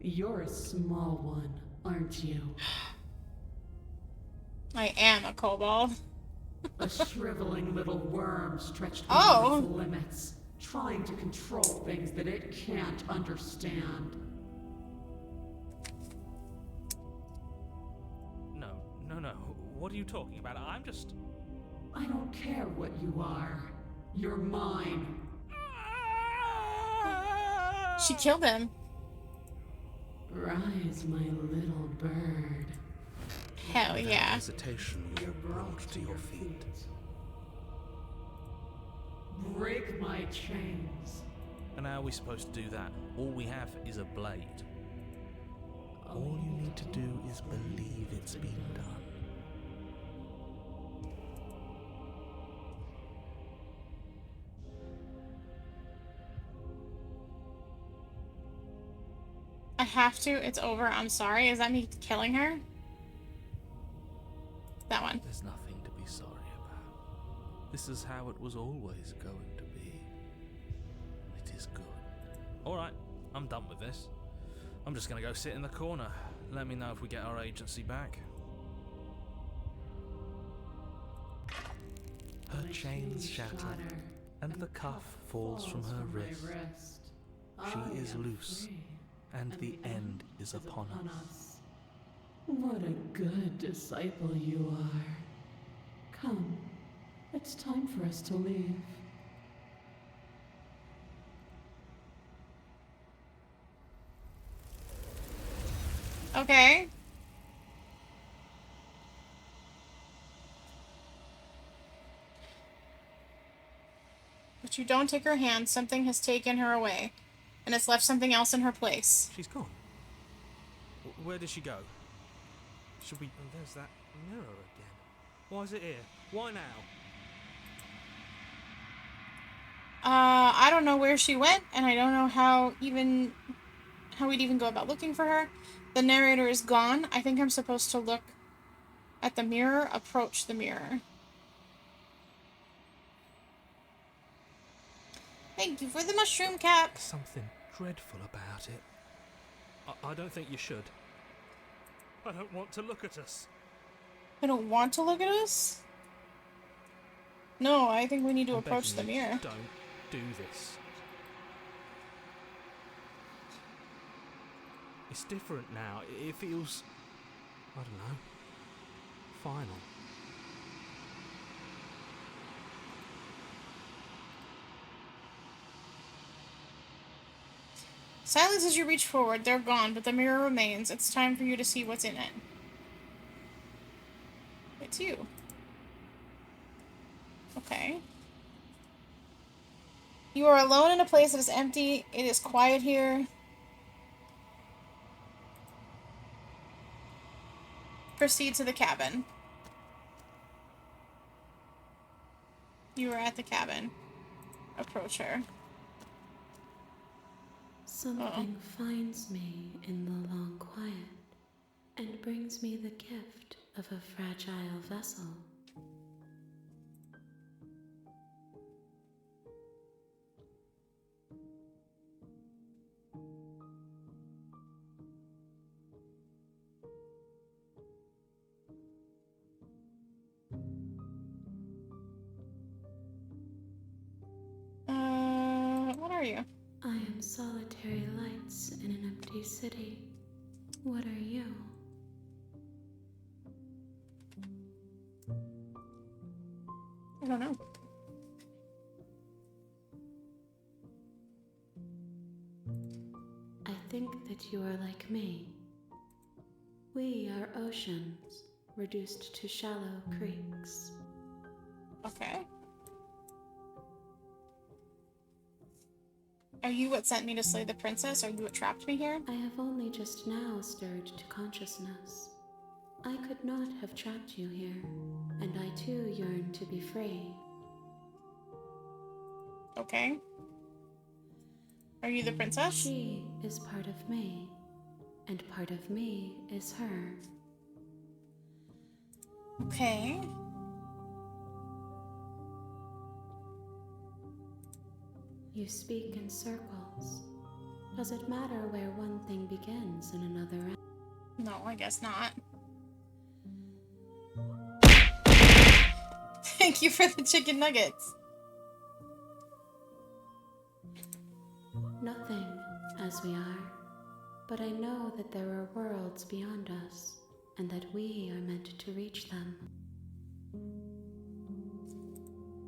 You're a small one, aren't you? I am a kobold. A shriveling little worm stretched Oh. beyond its limits, trying to control things that it can't understand. No. What are you talking about? I don't care what you are. You're mine. She killed him. Rise, my little bird. Hell Without yeah. hesitation, you were brought to your feet. Break my chains. And how are we supposed to do that? All we have is a blade. All you need to do is believe it's been done. I have to. It's over. I'm sorry. Is that me killing her? That one. There's nothing to be sorry about. This is how it was always going to be. It is good. Alright, I'm done with this. I'm just gonna go sit in the corner. Let me know if we get our agency back. Her chains shatter, and the cuff falls from her wrist. She is loose, and the end is upon us. What a good disciple you are. Come, it's time for us to leave. Okay. But you don't take her hand. Something has taken her away. And it's left something else in her place. She's gone. Where did she go? Should we... Oh, there's that mirror again. Why is it here? Why now? I don't know where she went, and I don't know how we'd even go about looking for her. The narrator is gone. I think I'm supposed to look at the mirror, approach the mirror. Thank you for the mushroom cap. Something dreadful about it. I don't think you should. I don't want to look at us. I don't want to look at us? No, I think we need to I'm approach the begging you, mirror. Don't do this. It's different now. It feels... I don't know. Final. Silence as you reach forward. They're gone, but the mirror remains. It's time for you to see what's in it. It's you. Okay. You are alone in a place that is empty. It is quiet here. Proceed to the cabin. You are at the cabin. Approach her. Something finds me in the long quiet and brings me the gift of a fragile vessel. What are you? I am solitary lights in an empty city. What are you? I don't know. I think that you are like me. We are oceans, reduced to shallow creeks. Okay. Are you what sent me to slay the princess? Are you what trapped me here? I have only just now stirred to consciousness. I could not have trapped you here, and I too yearn to be free. Okay. Are you the princess? She is part of me, and part of me is her. Okay. You speak in circles. Does it matter where one thing begins and another ends? No, I guess not. Thank you for the chicken nuggets. Nothing, as we are. But I know that there are worlds beyond us, and that we are meant to reach them.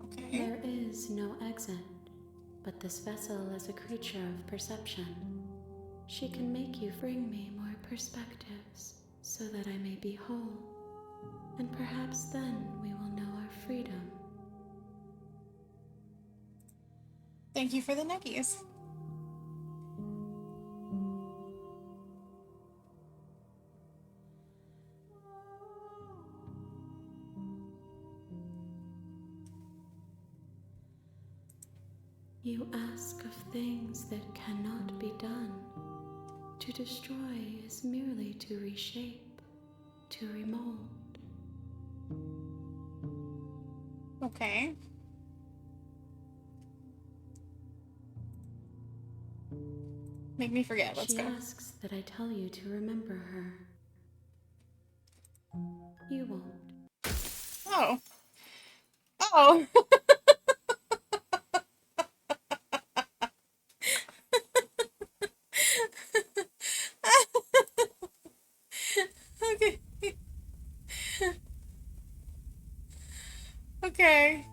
Okay. There is no exit, but this vessel is a creature of perception. She can make you bring me more perspectives, so that I may be whole. And perhaps then we will know our freedom. Thank you for the nuggies. You ask of things that cannot be done. To destroy is merely to reshape, to remold. Okay. Make me forget. Let's She go. asks that I tell you to remember her. You won't. Oh. Oh. Okay. Okay.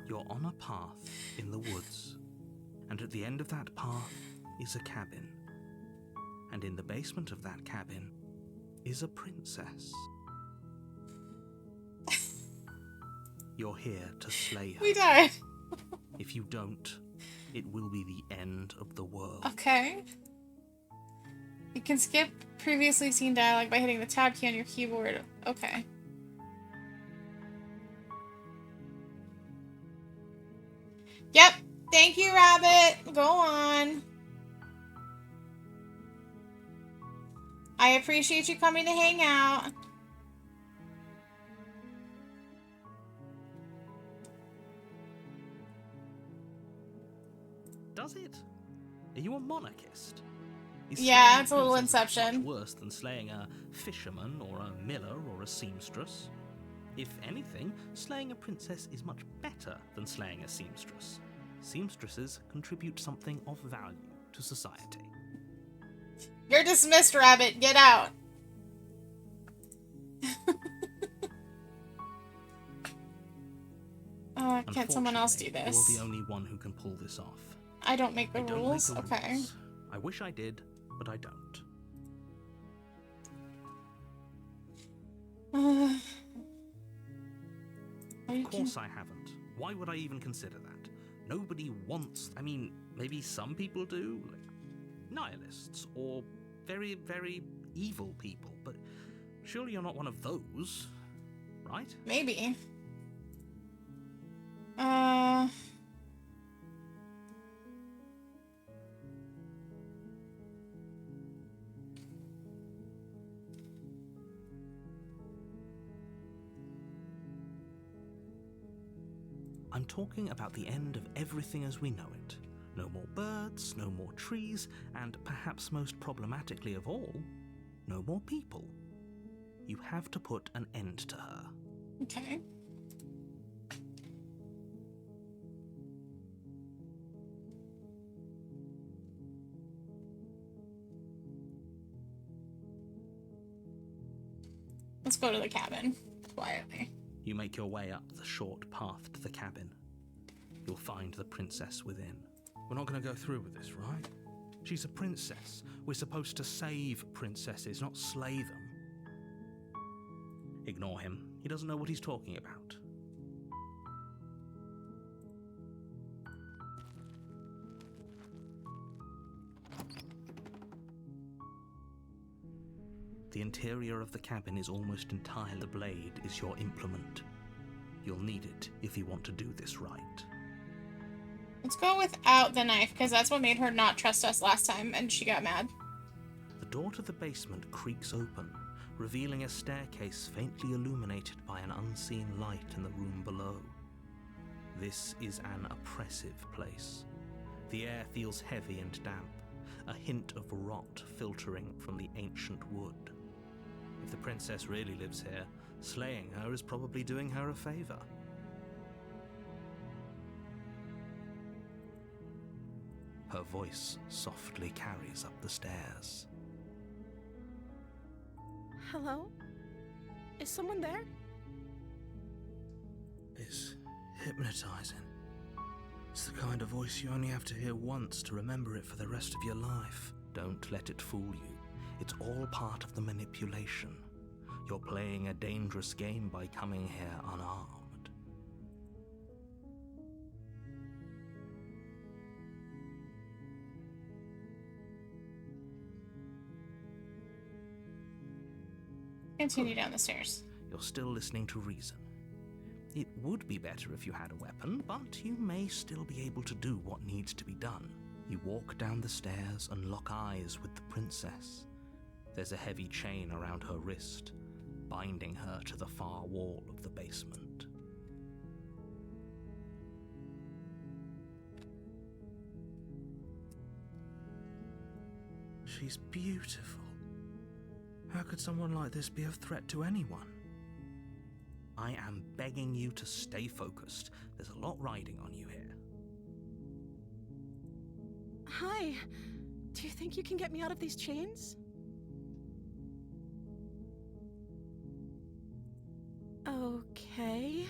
You're on a path in the woods, and at the end of that path is a cabin. And in the basement of that cabin is a princess. You're here to slay her. We died. If you don't, it will be the end of the world. Okay. You can skip previously seen dialogue by hitting the tab key on your keyboard. Okay. Yep. Thank you, Rabbit. Go on. I appreciate you coming to hang out. Does it? Are you a monarchist? Is Yeah, slaying it's a little princesses Inception. much worse than slaying a fisherman or a miller or a seamstress? If anything, slaying a princess is much better than slaying a seamstress. Seamstresses contribute something of value to society. You're dismissed, Rabbit. Get out. Can't someone else do Unfortunately, this? You're the only one who can pull this off. I don't make the I don't rules? make the Okay. rules. I wish I did, but I don't. Of course I haven't. Why would I even consider that? Nobody wants... I mean, maybe some people do, like nihilists, or very, very evil people, but surely you're not one of those, right? Maybe. I'm talking about the end of everything as we know it. No more birds, no more trees, and perhaps most problematically of all, no more people. You have to put an end to her. Okay. Let's go to the cabin quietly. You make your way up the short path to the cabin. You'll find the princess within. We're not going to go through with this, right? She's a princess. We're supposed to save princesses, not slay them. Ignore him. He doesn't know what he's talking about. The interior of the cabin is almost entirely. The blade is your implement. You'll need it if you want to do this right. Let's go without the knife, because that's what made her not trust us last time, and she got mad. The door to the basement creaks open, revealing a staircase faintly illuminated by an unseen light in the room below. This is an oppressive place. The air feels heavy and damp, a hint of rot filtering from the ancient wood. If the princess really lives here, slaying her is probably doing her a favor. Her voice softly carries up the stairs. Hello? Is someone there? It's hypnotizing. It's the kind of voice you only have to hear once to remember it for the rest of your life. Don't let it fool you. It's all part of the manipulation. You're playing a dangerous game by coming here unarmed. Continue down the stairs. You're still listening to reason. It would be better if you had a weapon, but you may still be able to do what needs to be done. You walk down the stairs and lock eyes with the princess. There's a heavy chain around her wrist, binding her to the far wall of the basement. She's beautiful. How could someone like this be a threat to anyone? I am begging you to stay focused. There's a lot riding on you here. Hi. Do you think you can get me out of these chains? Okay.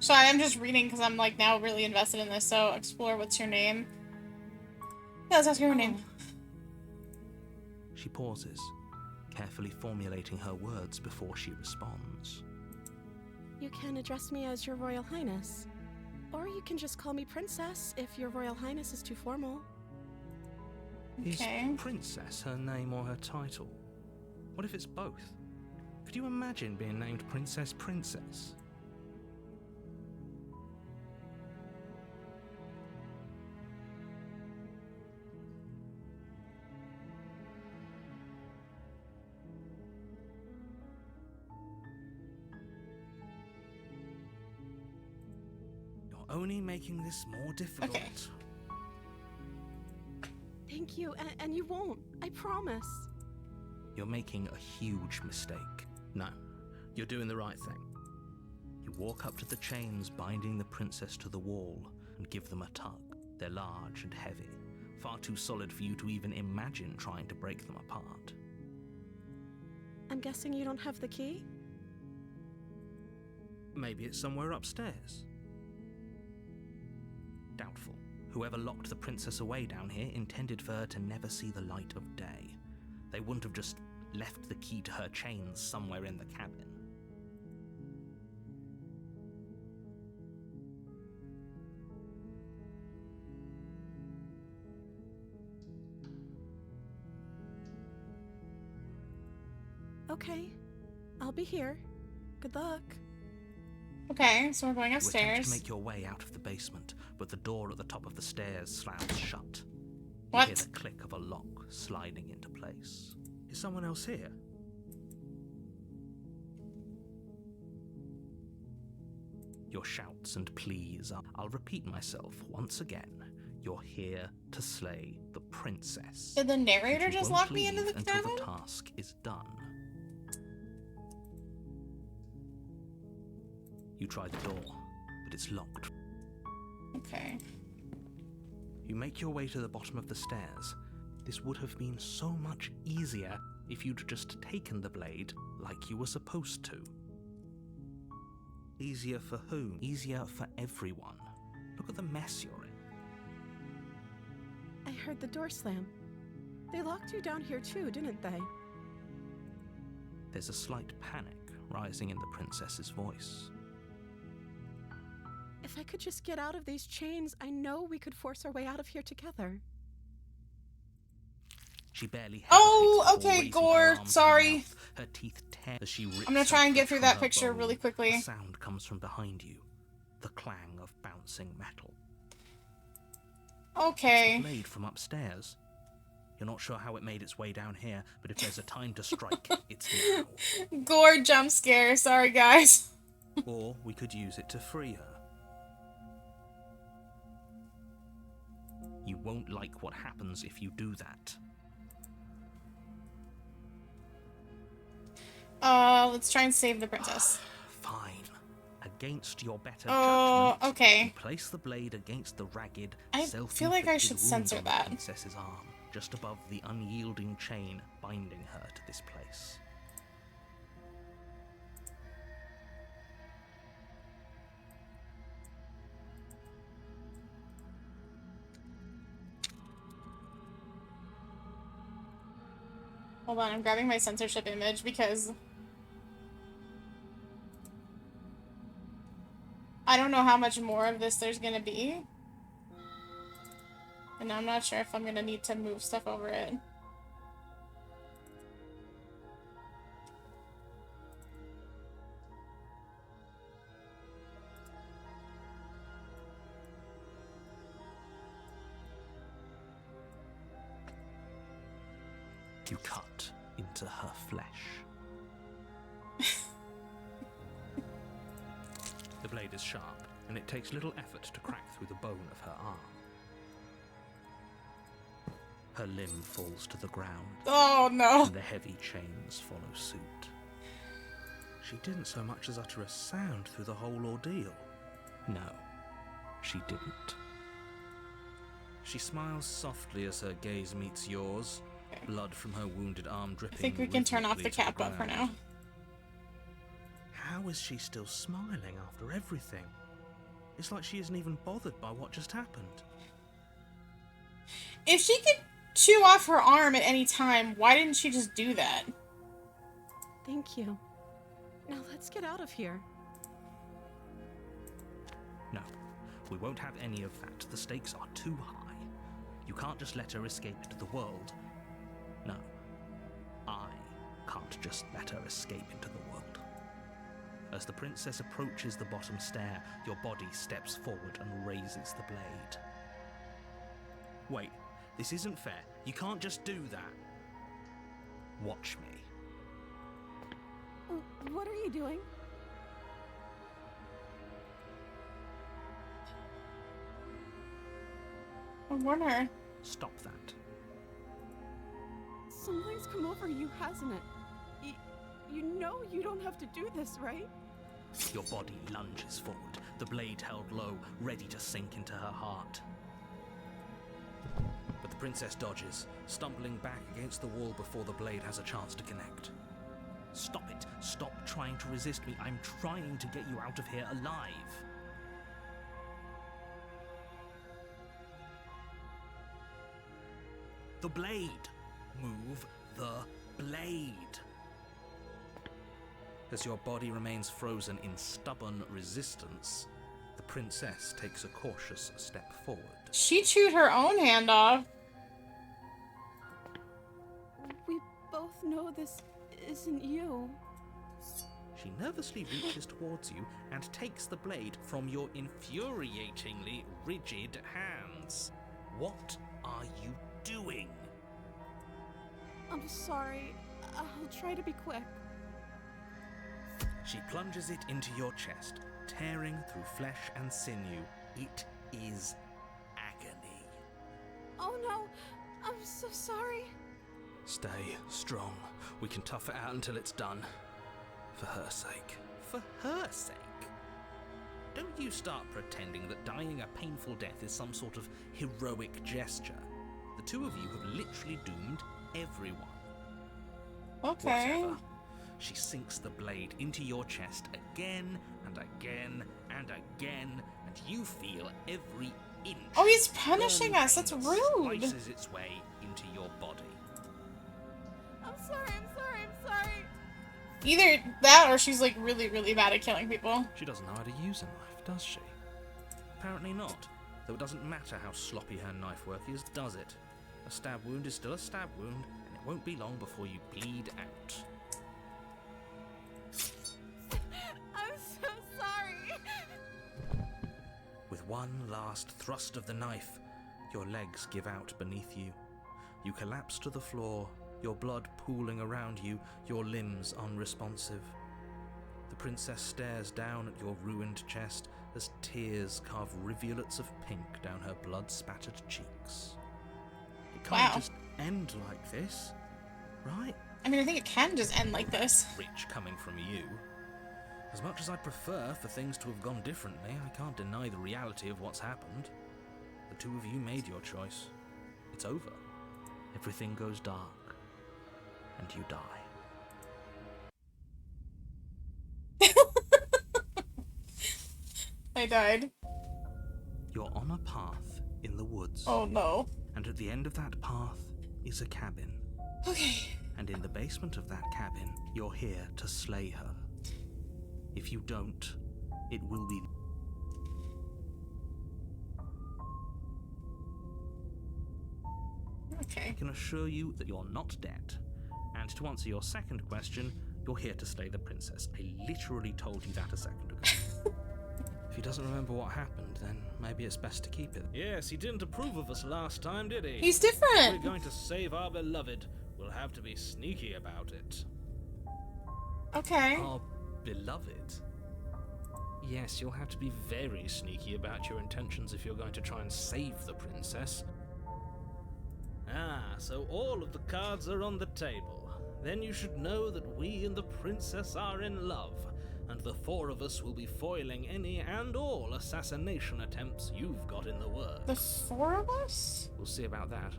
Sorry, I'm just reading because I'm like now really invested in this. So, explore, what's your name? Yeah, let's ask her name. She pauses, carefully formulating her words before she responds. You can address me as Your Royal Highness. Or you can just call me Princess if Your Royal Highness is too formal. Okay. Is Princess her name or her title? What if it's both? Could you imagine being named Princess Princess? You're only making this more difficult. Okay. Thank you, and you won't. I promise. You're making a huge mistake. No, you're doing the right thing. You walk up to the chains binding the princess to the wall and give them a tug. They're large and heavy, far too solid for you to even imagine trying to break them apart. I'm guessing you don't have the key? Maybe it's somewhere upstairs. Doubtful. Whoever locked the princess away down here intended for her to never see the light of day. They wouldn't have just left the key to her chains somewhere in the cabin. Okay. I'll be here. Good luck. Okay, so we're going You attempt upstairs. to make your way out of the basement, but the door at the top of the stairs slams shut. You What? hear the click of a lock sliding into place. Is someone else here? Your shouts and pleas are... I'll repeat myself once again. You're here to slay the princess. Did the narrator And you just won't lock me into leave the until cabin? the task is done. You try the door, but it's locked. Okay. You make your way to the bottom of the stairs. This would have been so much easier if you'd just taken the blade like you were supposed to. Easier for whom? Easier for everyone. Look at the mess you're in. I heard the door slam. They locked you down here too, didn't they? There's a slight panic rising in the princess's voice. If I could just get out of these chains, I know we could force our way out of here together. She barely hesitates Oh, before okay, raising Gore, her arm to her sorry. mouth. Her teeth tear as she rips I'm gonna try and out get through from that her picture bone. really quickly. The sound comes from behind you. The clang of bouncing metal. Okay. It's the blade from upstairs. You're not sure how it made its way down here, but if there's a time to strike, it's now. Gore jump scare, sorry guys. Or we could use it to free her. You won't like what happens if you do that. Let's try and save the princess. Fine. Against your better Oh, judgment, okay. you place the blade against the ragged, I feel like I self-inflicted should wound censor on the that. princess's arm, just above the unyielding chain binding her to this place. Hold on, I'm grabbing my censorship image because I don't know how much more of this there's gonna be. And I'm not sure if I'm gonna need to move stuff over it. You cut into her flesh. The blade is sharp, and it takes little effort to crack through the bone of her arm. Her limb falls to the ground, Oh no. and the heavy chains follow suit. She didn't so much as utter a sound through the whole ordeal. No, she didn't. She smiles softly as her gaze meets yours, blood from her wounded arm dripping. I think we can turn off the rhythmically to cat butt for ground. now. How is she still smiling after everything? It's like she isn't even bothered by what just happened. If she could chew off her arm at any time, why didn't she just do that? Thank you. Now let's get out of here. No, we won't have any of that. The stakes are too high. You can't just let her escape into the world. No, I can't just let her escape into the world. As the princess approaches the bottom stair, your body steps forward and raises the blade. Wait, this isn't fair. You can't just do that. Watch me. What are you doing? I warn her. Stop that. Something's come over you, hasn't it? You know you don't have to do this, right? Your body lunges forward, the blade held low, ready to sink into her heart. But the princess dodges, stumbling back against the wall before the blade has a chance to connect. Stop it. Stop trying to resist me. I'm trying to get you out of here alive. The blade. Move the blade. As your body remains frozen in stubborn resistance, the princess takes a cautious step forward. She chewed her own hand off. We both know this isn't you. She nervously reaches towards you and takes the blade from your infuriatingly rigid hands. What are you doing? I'm sorry. I'll try to be quick. She plunges it into your chest, tearing through flesh and sinew. It is agony. Oh no! I'm so sorry. Stay strong. We can tough it out until it's done. For her sake. For her sake? don't you start pretending that dying a painful death is some sort of heroic gesture. The two of you have literally doomed everyone. Okay. Whatever. She sinks the blade into your chest again and again and again, and you feel every inch. Oh, he's punishing us. That's Burn rude. slices its way into your body. I'm sorry, I'm sorry, I'm sorry. Either that or she's like really, really bad at killing people. She doesn't know how to use a knife, does she? Apparently not. Though it doesn't matter how sloppy her knife work is, does it? A stab wound is still a stab wound, and it won't be long before you bleed out. I'm so sorry. With one last thrust of the knife, your legs give out beneath you. You collapse to the floor, your blood pooling around you, your limbs unresponsive. The princess stares down at your ruined chest as tears carve rivulets of pink down her blood-spattered cheeks. It can't Wow. just end like this, right? I mean, I think it can just end like this. Rich coming from you. As much as I'd prefer for things to have gone differently, I can't deny the reality of what's happened. The two of you made your choice. It's over. Everything goes dark. And you die. I died. You're on a path in the woods. Oh no. And at the end of that path is a cabin. Okay. And in the basement of that cabin, you're here to slay her. If you don't, it will be... Okay. I can assure you that you're not dead. And to answer your second question, you're here to slay the princess. I literally told you that a second ago. If he doesn't remember what happened, then maybe it's best to keep it. Yes, he didn't approve of us last time, did he? He's different. We're going to save our beloved. We'll have to be sneaky about it. Okay. Our beloved? Yes, you'll have to be very sneaky about your intentions if you're going to try and save the princess. Ah, so all of the cards are on the table. Then you should know that we and the princess are in love, and the four of us will be foiling any and all assassination attempts you've got in the works. The four of us? We'll see about that.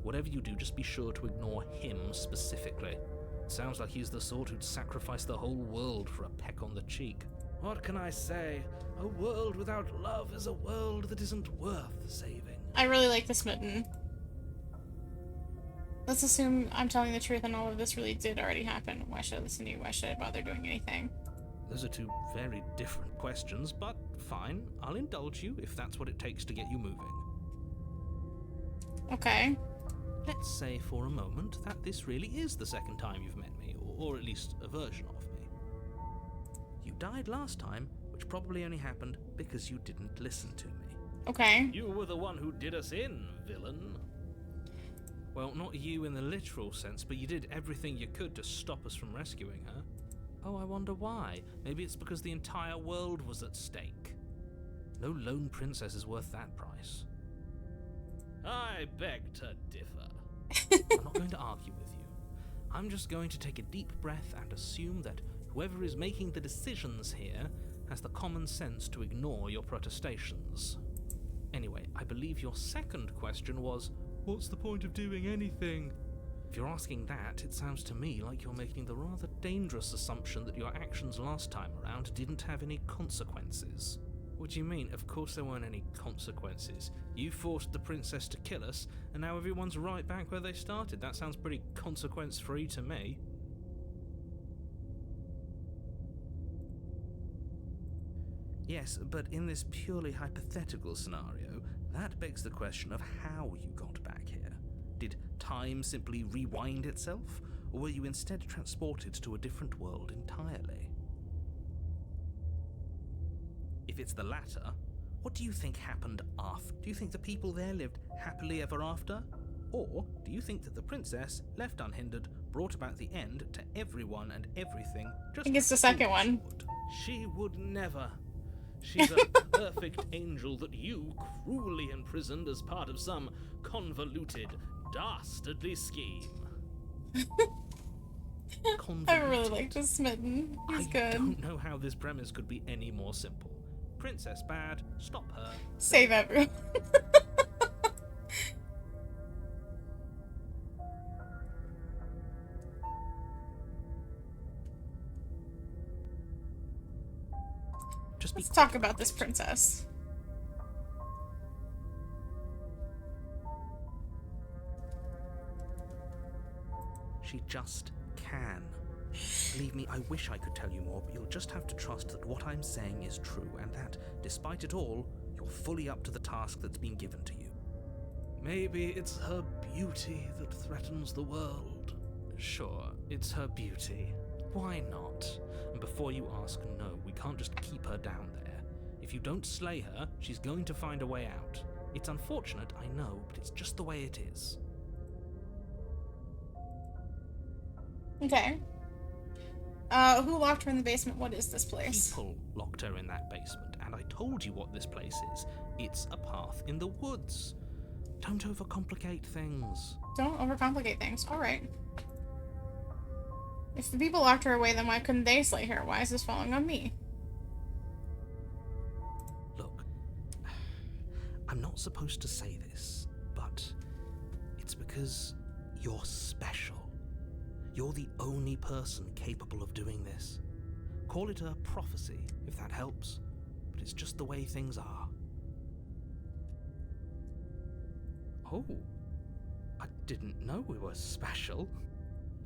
Whatever you do, just be sure to ignore him specifically. It sounds like he's the sort who'd sacrifice the whole world for a peck on the cheek. What can I say? A world without love is a world that isn't worth saving. I really like the smitten. Let's assume I'm telling the truth and all of this really did already happen. Why should I listen to you? Why should I bother doing anything? Those are two very different questions, but fine. I'll indulge you if that's what it takes to get you moving. Okay. Let's say for a moment that this really is the second time you've met me, or at least a version of me. You died last time, which probably only happened because you didn't listen to me. Okay. You were the one who did us in, villain. Well, not you in the literal sense, but you did everything you could to stop us from rescuing her. Oh, I wonder why. Maybe it's because the entire world was at stake. No lone princess is worth that price. I beg to differ. I'm not going to argue with you. I'm just going to take a deep breath and assume that whoever is making the decisions here has the common sense to ignore your protestations. Anyway, I believe your second question was, what's the point of doing anything? If you're asking that, it sounds to me like you're making the rather dangerous assumption that your actions last time around didn't have any consequences. What do you mean? Of course there weren't any consequences. You forced the princess to kill us, and now everyone's right back where they started. That sounds pretty consequence-free to me. Yes, but in this purely hypothetical scenario, that begs the question of how you got back here. Did time simply rewind itself, or were you instead transported to a different world entirely? If it's the latter, what do you think happened after? Do you think the people there lived happily ever after? Or do you think that the princess, left unhindered, brought about the end to everyone and everything just I think it's the second one. would? She would never. She's a perfect angel that you cruelly imprisoned as part of some convoluted, dastardly scheme. I really like the smitten. He's I good. don't know how this premise could be any more simple. princess bad. Stop her. Save everyone. Just be Let's quick talk about this it. princess. She just can. Believe me, I wish I could tell you more, but you'll just have to trust that what I'm saying is true, and that, despite it all, you're fully up to the task that's been given to you. Maybe it's her beauty that threatens the world. Sure, it's her beauty. Why not? And before you ask, no, we can't just keep her down there. If you don't slay her, she's going to find a way out. It's unfortunate, I know, but it's just the way it is. Okay. Who locked her in the basement? What is this place? People locked her in that basement, and I told you what this place is. It's a path in the woods. Don't overcomplicate things. Don't overcomplicate things. Alright. If the people locked her away, then why couldn't they slay her? Why is this falling on me? Look, I'm not supposed to say this, but it's because you're special. You're the only person capable of doing this. Call it a prophecy, if that helps, but it's just the way things are. Oh, I didn't know we were special.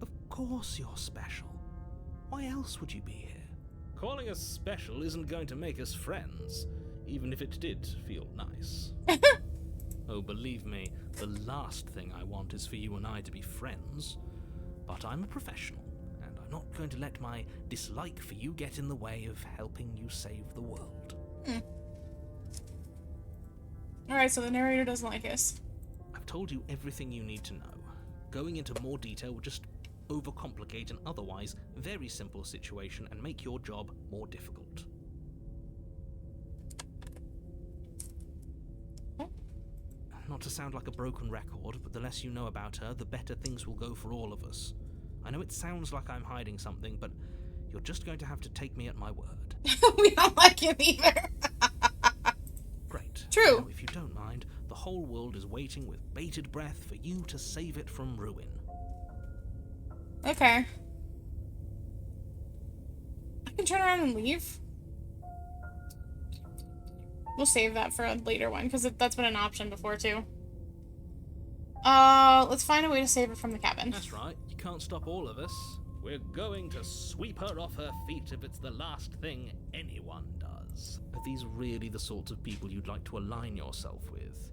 Of course you're special. Why else would you be here? Calling us special isn't going to make us friends, even if it did feel nice. Oh, believe me, the last thing I want is for you and I to be friends. But I'm a professional, and I'm not going to let my dislike for you get in the way of helping you save the world. Alright, so the narrator doesn't like us. I've told you everything you need to know. Going into more detail would just overcomplicate an otherwise very simple situation and make your job more difficult. Not to sound like a broken record, but the less you know about her, the better things will go for all of us. I know it sounds like I'm hiding something, but you're just going to have to take me at my word. We don't like him either. Great. True. Now, if you don't mind, the whole world is waiting with bated breath for you to save it from ruin. Okay. I can turn around and leave. We'll save that for a later one, because that's been an option before, too. Let's find a way to save it from the cabin. That's right, you can't stop all of us. We're going to sweep her off her feet if it's the last thing anyone does. Are these really the sorts of people you'd like to align yourself with?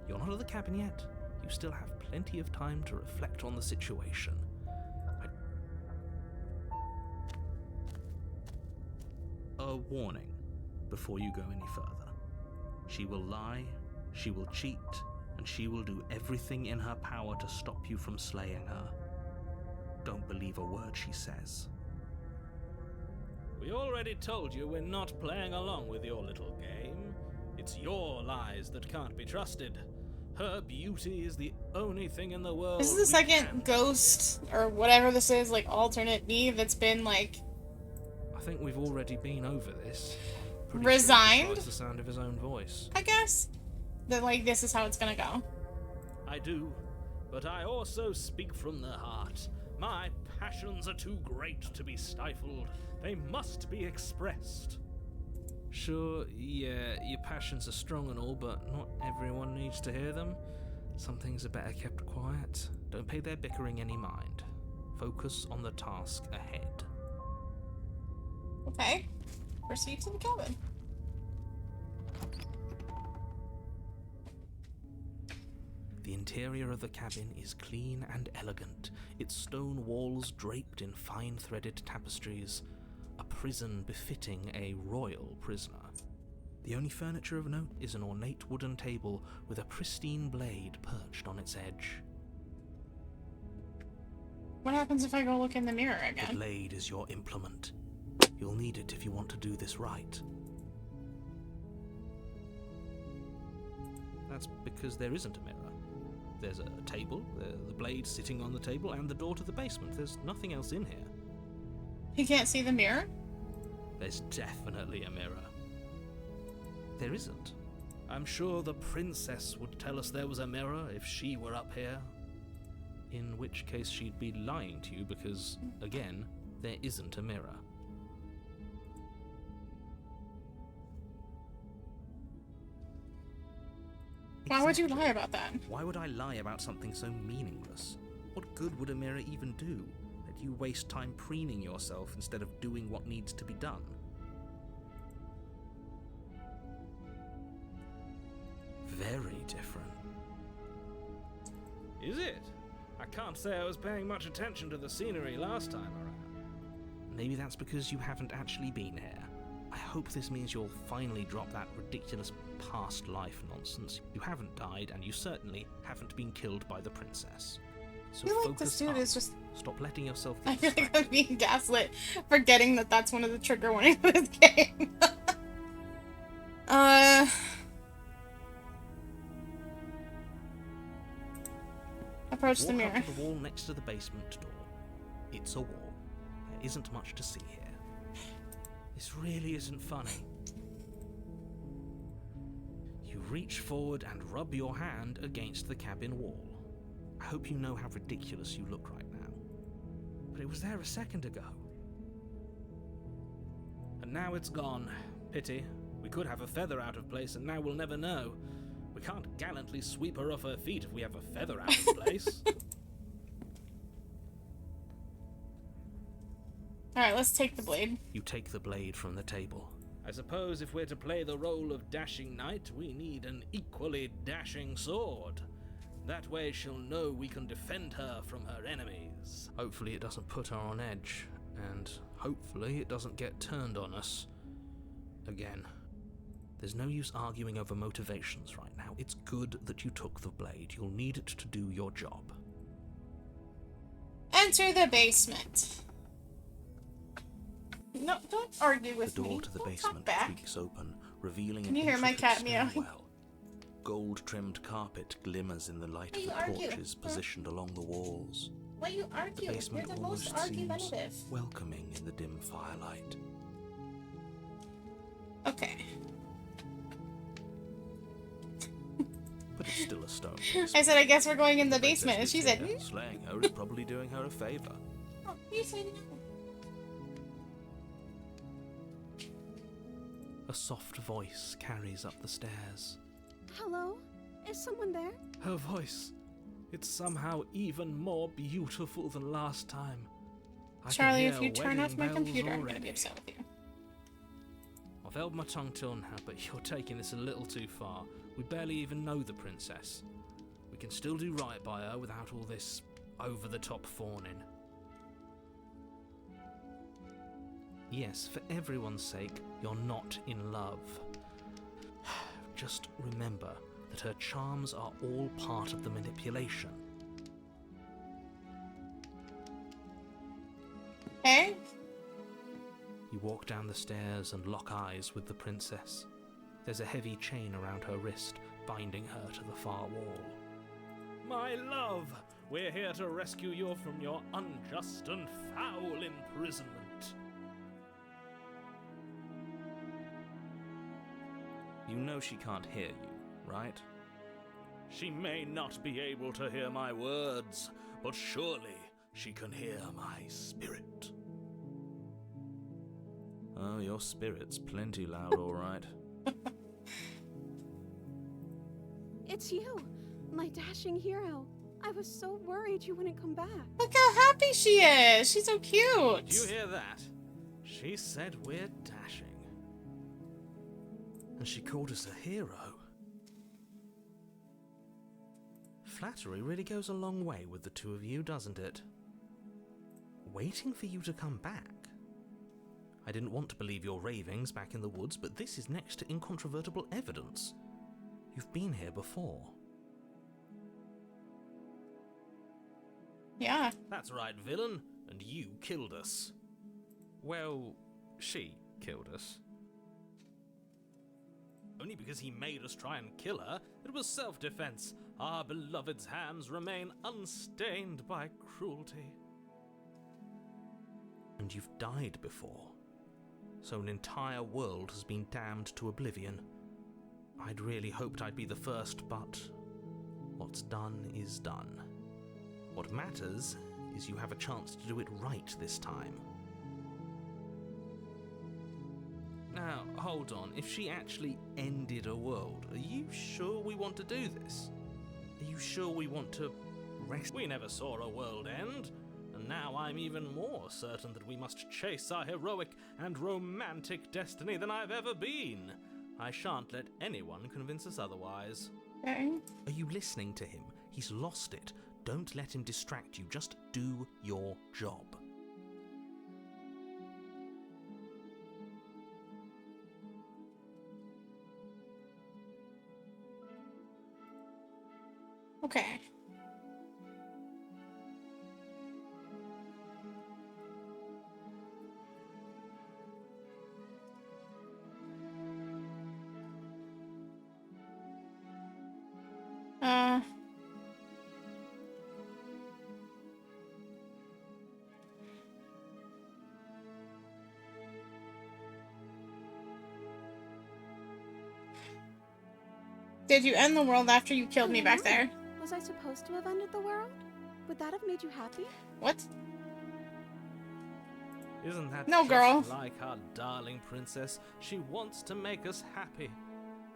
You're not at the cabin yet. You still have plenty of time to reflect on the situation. A warning before you go any further. She will lie, she will cheat, and she will do everything in her power to stop you from slaying her. Don't believe a word she says. We already told you we're not playing along with your little game. It's your lies that can't be trusted. Her beauty is the only thing in the world. This is the second ghost, or whatever this is, like, alternate me that's been, like... I think we've already been over this. Pretty Resigned? Sure he tries the sound of his own voice. I guess. That, like, this is how it's gonna go. I do, but I also speak from the heart. My passions are too great to be stifled. They must be expressed. Sure, yeah, your passions are strong and all, but not everyone needs to hear them. Some things are better kept quiet. Don't pay their bickering any mind. Focus on the task ahead. Okay. Proceed to the cabin. The interior of the cabin is clean and elegant, its stone walls draped in fine-threaded tapestries, a prison befitting a royal prisoner. The only furniture of note is an ornate wooden table with a pristine blade perched on its edge. What happens if I go look in the mirror The again? blade is your implement. You'll need it if you want to do this right. That's because there isn't a mirror. There's a table, the blade sitting on the table, and the door to the basement. There's nothing else in here. He can't see the mirror? There's definitely a mirror. There isn't. I'm sure the princess would tell us there was a mirror if she were up here. In which case she'd be lying to you because, again, there isn't a mirror. Why would you lie about that? Why would I lie about something so meaningless? What good would a mirror even do? That you waste time preening yourself instead of doing what needs to be done? Very different. Is it? I can't say I was paying much attention to the scenery last time around. Maybe that's because you haven't actually been here. I hope this means you'll finally drop that ridiculous past life nonsense. You haven't died, and you certainly haven't been killed by the princess. So I feel like focus this dude up. is just... Stop letting yourself I get feel like distracted. I'm being gaslit, forgetting that that's one of the trigger warnings of this game. Approach the Walk mirror. up to the wall next to the basement door. It's a wall. There isn't much to see here. This really isn't funny. You reach forward and rub your hand against the cabin wall. I hope you know how ridiculous you look right now. But it was there a second ago. And now it's gone. Pity. We could have a feather out of place and now we'll never know. We can't gallantly sweep her off her feet if we have a feather out of place. Alright, let's take the blade. You take the blade from the table. I suppose if we're to play the role of dashing knight, we need an equally dashing sword. That way she'll know we can defend her from her enemies. Hopefully it doesn't put her on edge, and hopefully it doesn't get turned on us. Again. There's no use arguing over motivations right now. It's good that you took the blade. You'll need it to do your job. Enter the basement. No, don't argue with The me. door to the Don't basement talk back. creaks open, revealing Can an you hear my intricate cat meowing? stairwell. Gold-trimmed carpet glimmers in the light Why of you the argue? torches Huh? positioned along the walls. Why you The argue? You're basement the most almost seems argumentative. welcoming in the dim firelight. Okay. But it's still a stone I basement. said, I guess we're going in the Princess basement, and lives she said, here. Slaying her is probably doing her a favor. oh, you said no. A soft voice carries up the stairs. Hello? Is someone there? Her voice. It's somehow even more beautiful than last time. I can Charlie, hear if you turn off wedding my bells computer, I'm gonna already. be upset with you. I've held my tongue till now, but you're taking this a little too far. We barely even know the princess. We can still do right by her without all this over-the-top fawning. Yes, for everyone's sake, you're not in love. Just remember that her charms are all part of the manipulation. Okay? You walk down the stairs and lock eyes with the princess. There's a heavy chain around her wrist, binding her to the far wall. My love, we're here to rescue you from your unjust and foul imprisonment. You know she can't hear you, right? She may not be able to hear my words, but surely she can hear my spirit. Oh, your spirit's plenty loud, all right. It's you, my dashing hero. I was so worried you wouldn't come back. Look how happy she is. She's so cute. Did you hear that? She said we're dashing. And she called us a hero. Flattery really goes a long way with the two of you, doesn't it? Waiting for you to come back. I didn't want to believe your ravings back in the woods, but this is next to incontrovertible evidence. You've been here before. Yeah. That's right, villain, and you killed us. Well, she killed us. Only because he made us try and kill her. It was self-defense. Our beloved's hands remain unstained by cruelty. And you've died before. So an entire world has been damned to oblivion. I'd really hoped I'd be the first, but what's done is done. What matters is you have a chance to do it right this time. Now, hold on. If she actually ended a world, are you sure we want to do this? Are you sure we want to rest? We never saw a world end, and now I'm even more certain that we must chase our heroic and romantic destiny than I've ever been. I shan't let anyone convince us otherwise. Okay. Are you listening to him? He's lost it. Don't let him distract you. Just do your job. Okay. Did you end the world after you killed me back there? Was I supposed to have ended the world? Would that have made you happy? What? Isn't that No, just girl. like our darling princess? She wants to make us happy.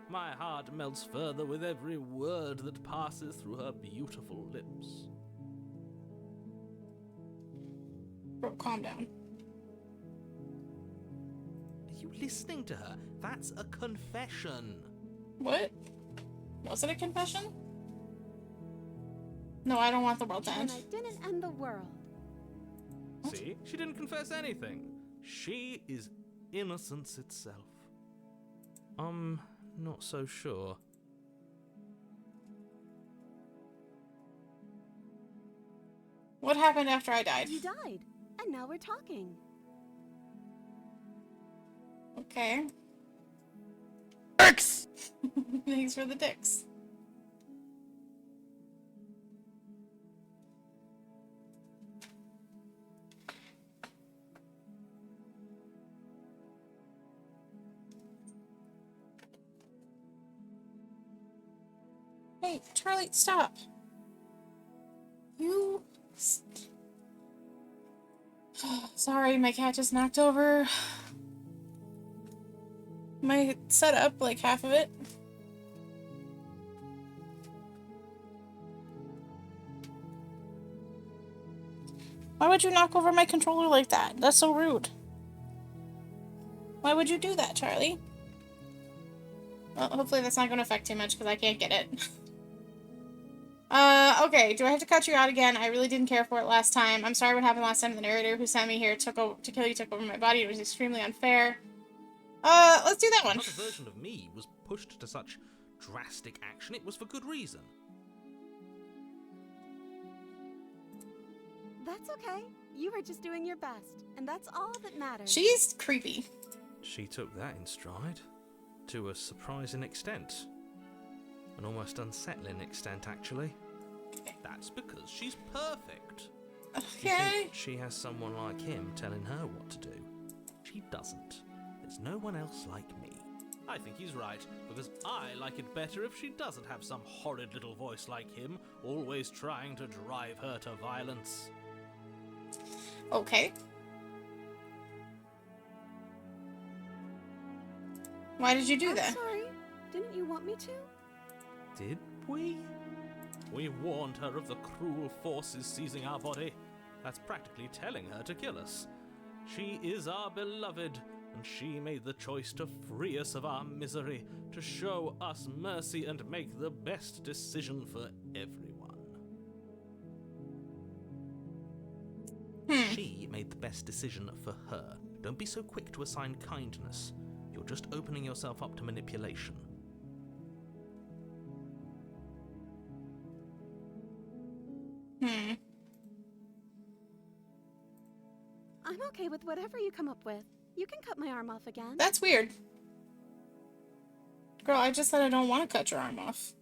My heart melts further with every word that passes through her beautiful lips. Bro, calm down. Are you listening to her? That's a confession. What? Was it a confession? No, I don't want the world to And end. I didn't end the world. See? She didn't confess anything. She is innocence itself. Not so sure. What happened after I died? You died, and now we're talking. Okay. Dicks! Thanks for the dicks. Hey, Charlie, stop. You... Sorry, my cat just knocked over my setup, like half of it. Why would you knock over my controller like that? That's so rude. Why would you do that, Charlie? Well, hopefully that's not going to affect too much because I can't get it. Okay, do I have to cut you out again? I really didn't care for it last time. I'm sorry what happened last time. The narrator who sent me here to kill you took over my body. It was extremely unfair. Let's do that one. Another version of me was pushed to such drastic action. It was for good reason. That's okay. You were just doing your best, and that's all that matters. She's creepy. She took that in stride. To a surprising extent. An almost unsettling extent, actually. That's because she's perfect. You Okay. think she has someone like him telling her what to do? She doesn't. There's no one else like me. I think he's right, because I like it better if she doesn't have some horrid little voice like him, always trying to drive her to violence. Okay. Why did you do I'm that? sorry. Didn't you want me to? Did we? We warned her of the cruel forces seizing our body. That's practically telling her to kill us. She is our beloved, and she made the choice to free us of our misery, to show us mercy and make the best decision for everyone. She made the best decision for her. Don't be so quick to assign kindness. You're just opening yourself up to manipulation. I'm okay with whatever you come up with. You can cut my arm off again. That's weird. Girl, I just said I don't want to cut your arm off.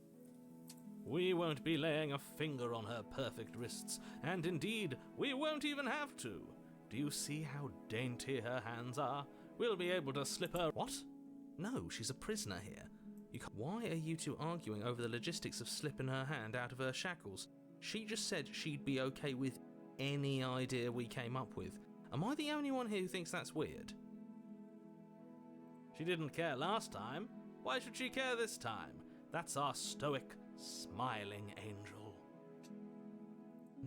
We won't be laying a finger on her perfect wrists, and indeed, we won't even have to. Do you see how dainty her hands are? We'll be able to slip her. What? No, she's a prisoner here. Why are you two arguing over the logistics of slipping her hand out of her shackles? She just said she'd be okay with any idea we came up with. Am I the only one here who thinks that's weird? She didn't care last time. Why should she care this time? That's our stoic, smiling angel.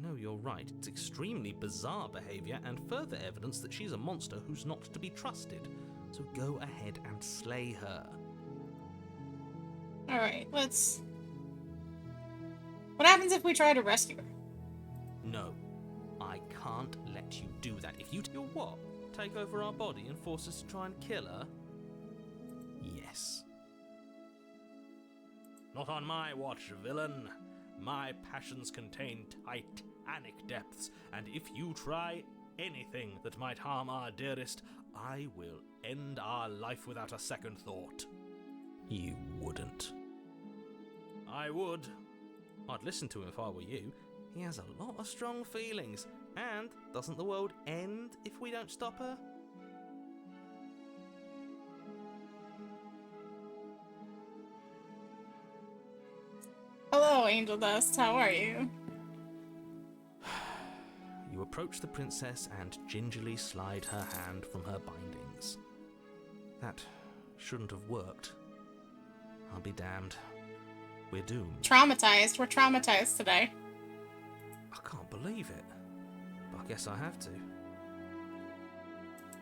No, you're right. It's extremely bizarre behaviour and further evidence that she's a monster who's not to be trusted. So go ahead and slay her. Alright, let's... What happens if we try to rescue her? No, I can't let you do that. If you do what? Take over our body and force us to try and kill her? Yes. Not on my watch, villain. My passions contain titanic depths, and if you try anything that might harm our dearest, I will end our life without a second thought. You wouldn't. I would. I'd listen to him if I were you. He has a lot of strong feelings. And doesn't the world end if we don't stop her? Hello, Angel Dust. How are you? You approach the princess and gingerly slide her hand from her bindings. That shouldn't have worked. I'll be damned. We're doomed. Traumatized. We're traumatized today. I can't believe it. But I guess I have to.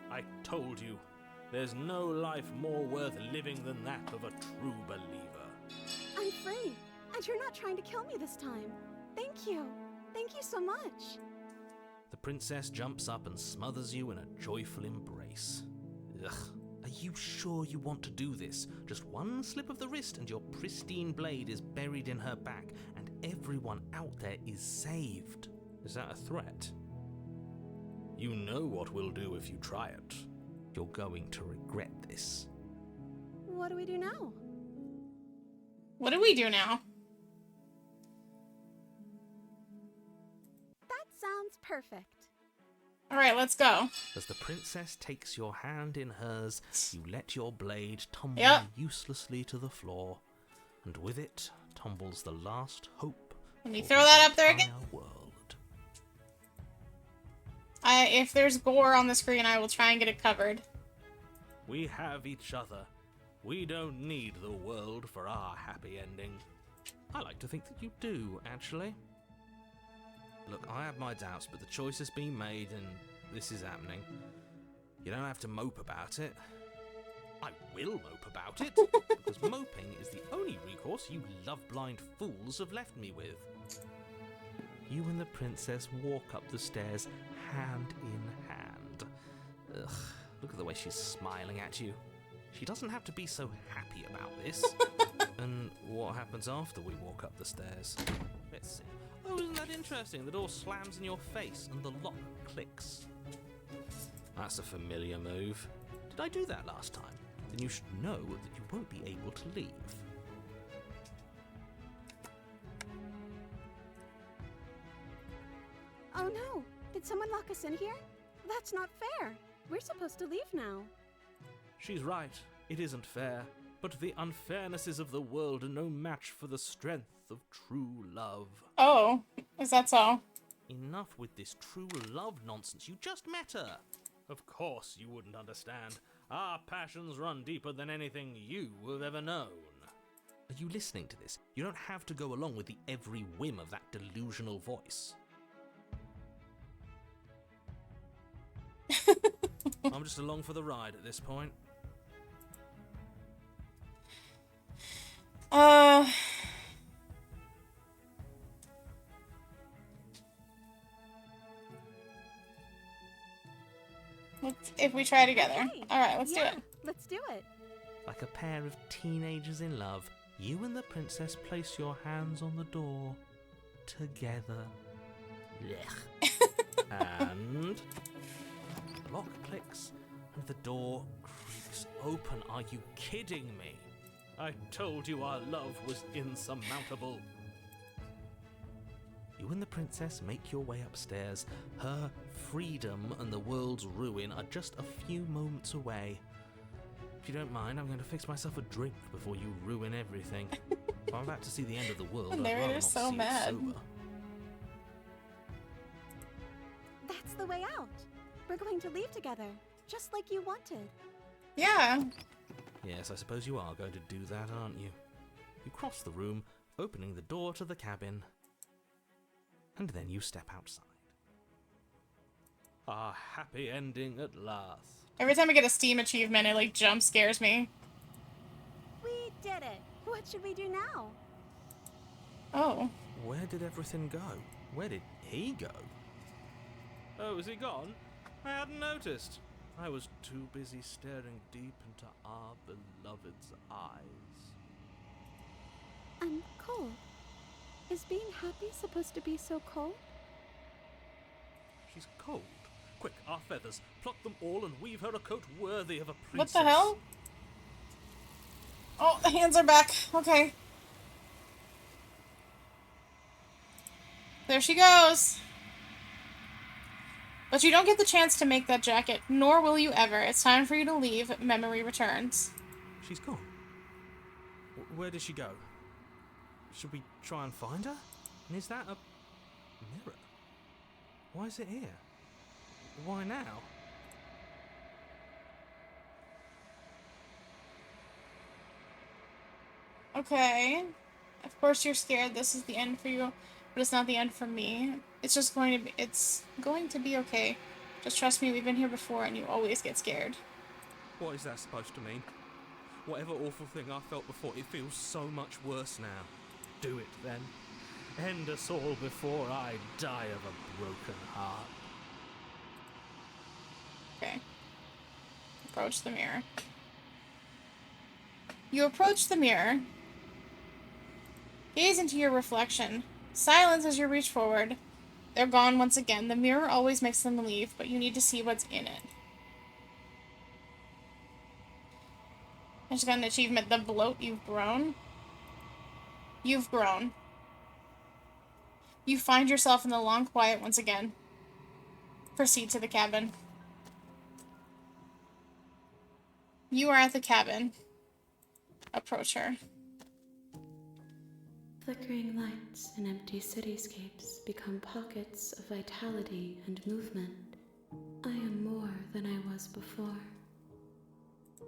I told you, there's no life more worth living than that of a true believer. I'm free, and you're not trying to kill me this time. Thank you. Thank you so much. The princess jumps up and smothers you in a joyful embrace. Ugh. Are you sure you want to do this? Just one slip of the wrist and your pristine blade is buried in her back, and everyone out there is saved. Is that a threat? You know what we'll do if you try it. You're going to regret this. What do we do now? What do we do now? That sounds perfect. Alright, let's go. As the princess takes your hand in hers, you let your blade tumble Yep. uselessly to the floor, and with it tumbles the last hope. Let me for throw the that up there again. entire world. If there's gore on the screen, I will try and get it covered. We have each other. We don't need the world for our happy ending. I like to think that you do, actually. Look, I have my doubts, but the choice has been made and this is happening. You don't have to mope about it. I will mope about it, because moping is the only recourse you love-blind fools have left me with. You and the princess walk up the stairs hand in hand. Ugh, look at the way she's smiling at you. She doesn't have to be so happy about this. And what happens after we walk up the stairs? Let's see. Oh, isn't that interesting? The door slams in your face and the lock clicks. That's a familiar move. Did I do that last time? Then you should know that you won't be able to leave. Oh no! Did someone lock us in here? That's not fair. We're supposed to leave now. She's right. It isn't fair. But the unfairnesses of the world are no match for the strength of true love. Oh, is that so? Enough with this true love nonsense. You just met her. Of course you wouldn't understand. Our passions run deeper than anything you have ever known. Are you listening to this? You don't have to go along with the every whim of that delusional voice. I'm just along for the ride at this point. If we try together. Okay. Alright, let's do Yeah, it. let's do it. Like a pair of teenagers in love, you and the princess place your hands on the door together. And the lock clicks and the door creaks open. Are you kidding me? I told you our love was insurmountable. You and the princess make your way upstairs. Her freedom and the world's ruin are just a few moments away. If you don't mind, I'm going to fix myself a drink before you ruin everything. If I'm about to see the end of the world, And I'd rather they're not so see mad. it sober. That's the way out. We're going to leave together, just like you wanted. Yeah. Yes, I suppose you are going to do that, aren't you? You cross the room, opening the door to the cabin, and then you step outside. A happy ending at last. Every time I get a Steam achievement, it like jump scares me. We did it. What should we do now? Oh. Where did everything go? Where did he go? Oh, is he gone? I hadn't noticed. I was too busy staring deep into our beloved's eyes. I'm cold. Is being happy supposed to be so cold? She's cold. Quick, our feathers. Pluck them all and weave her a coat worthy of a princess. What the hell? Oh, the hands are back. Okay. There she goes. But you don't get the chance to make that jacket, nor will you ever. It's time for you to leave. Memory returns. She's gone. Where did she go? Should we try and find her? And is that a mirror? Why is it here? Why now? Okay. Of course you're scared. This is the end for you, but it's not the end for me. It's going to be okay. Just trust me, we've been here before and you always get scared. What is that supposed to mean? Whatever awful thing I felt before, it feels so much worse now. Do it then. End us all before I die of a broken heart. Okay. Approach the mirror. You approach the mirror. Gaze into your reflection. Silence as you reach forward. They're gone once again. The mirror always makes them leave, but you need to see what's in it. I just got an achievement. The bloat, you've grown. You've grown. You find yourself in the long quiet once again. Proceed to the cabin. You are at the cabin. Approach her. Flickering lights in empty cityscapes become pockets of vitality and movement. I am more than I was before.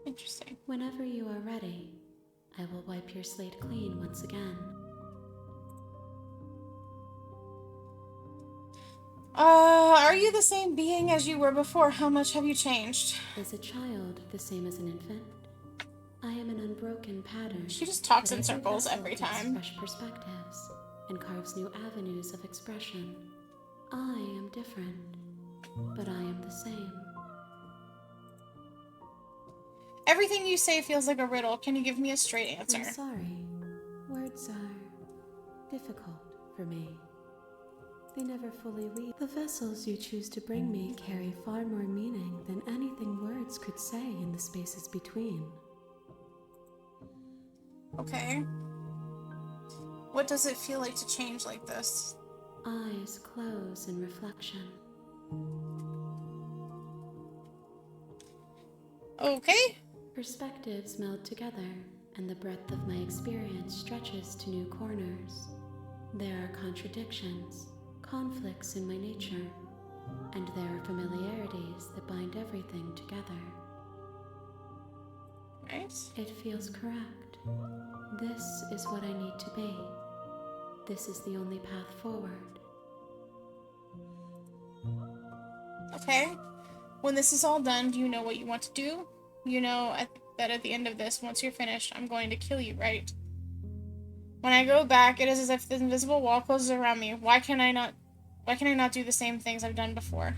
Interesting. Whenever you are ready, I will wipe your slate clean once again. Are you the same being as you were before? How much have you changed? Is a child the same as an infant? I am an unbroken pattern. She just talks but in circles every vessel takes time. Fresh perspectives and carves new avenues of expression. I am different, but I am the same. Everything you say feels like a riddle. Can you give me a straight answer? I'm sorry. Words are difficult for me. They never fully weave. The vessels you choose to bring me carry far more meaning than anything words could say in the spaces between. Okay. What does it feel like to change like this? Eyes close in reflection. Okay. Perspectives meld together, and the breadth of my experience stretches to new corners. There are contradictions, conflicts in my nature, and there are familiarities that bind everything together. Right. It feels correct. This is what I need to be. This is the only path forward. Okay. When this is all done, do you know what you want to do? You know that at the end of this, once you're finished, I'm going to kill you, right? When I go back, it is as if the invisible wall closes around me. Why can I not do the same things I've done before?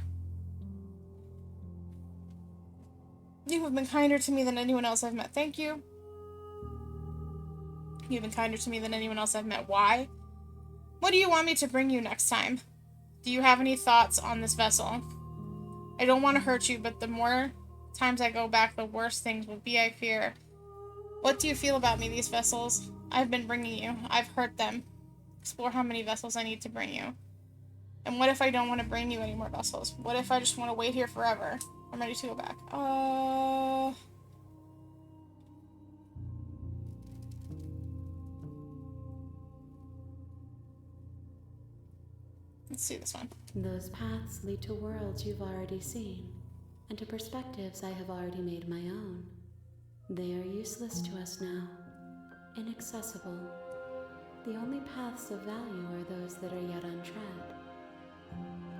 You have been kinder to me than anyone else I've met. Thank you. You've been kinder to me than anyone else I've met. Why? What do you want me to bring you next time? Do you have any thoughts on this vessel? I don't want to hurt you, but the more times I go back, the worse things will be, I fear. What do you feel about me, these vessels? I've been bringing you. I've hurt them. Explore how many vessels I need to bring you. And what if I don't want to bring you any more vessels? What if I just want to wait here forever? I'm ready to go back. Let's see this one. Those paths lead to worlds you've already seen, and to perspectives I have already made my own. They are useless to us now, inaccessible. The only paths of value are those that are yet untread.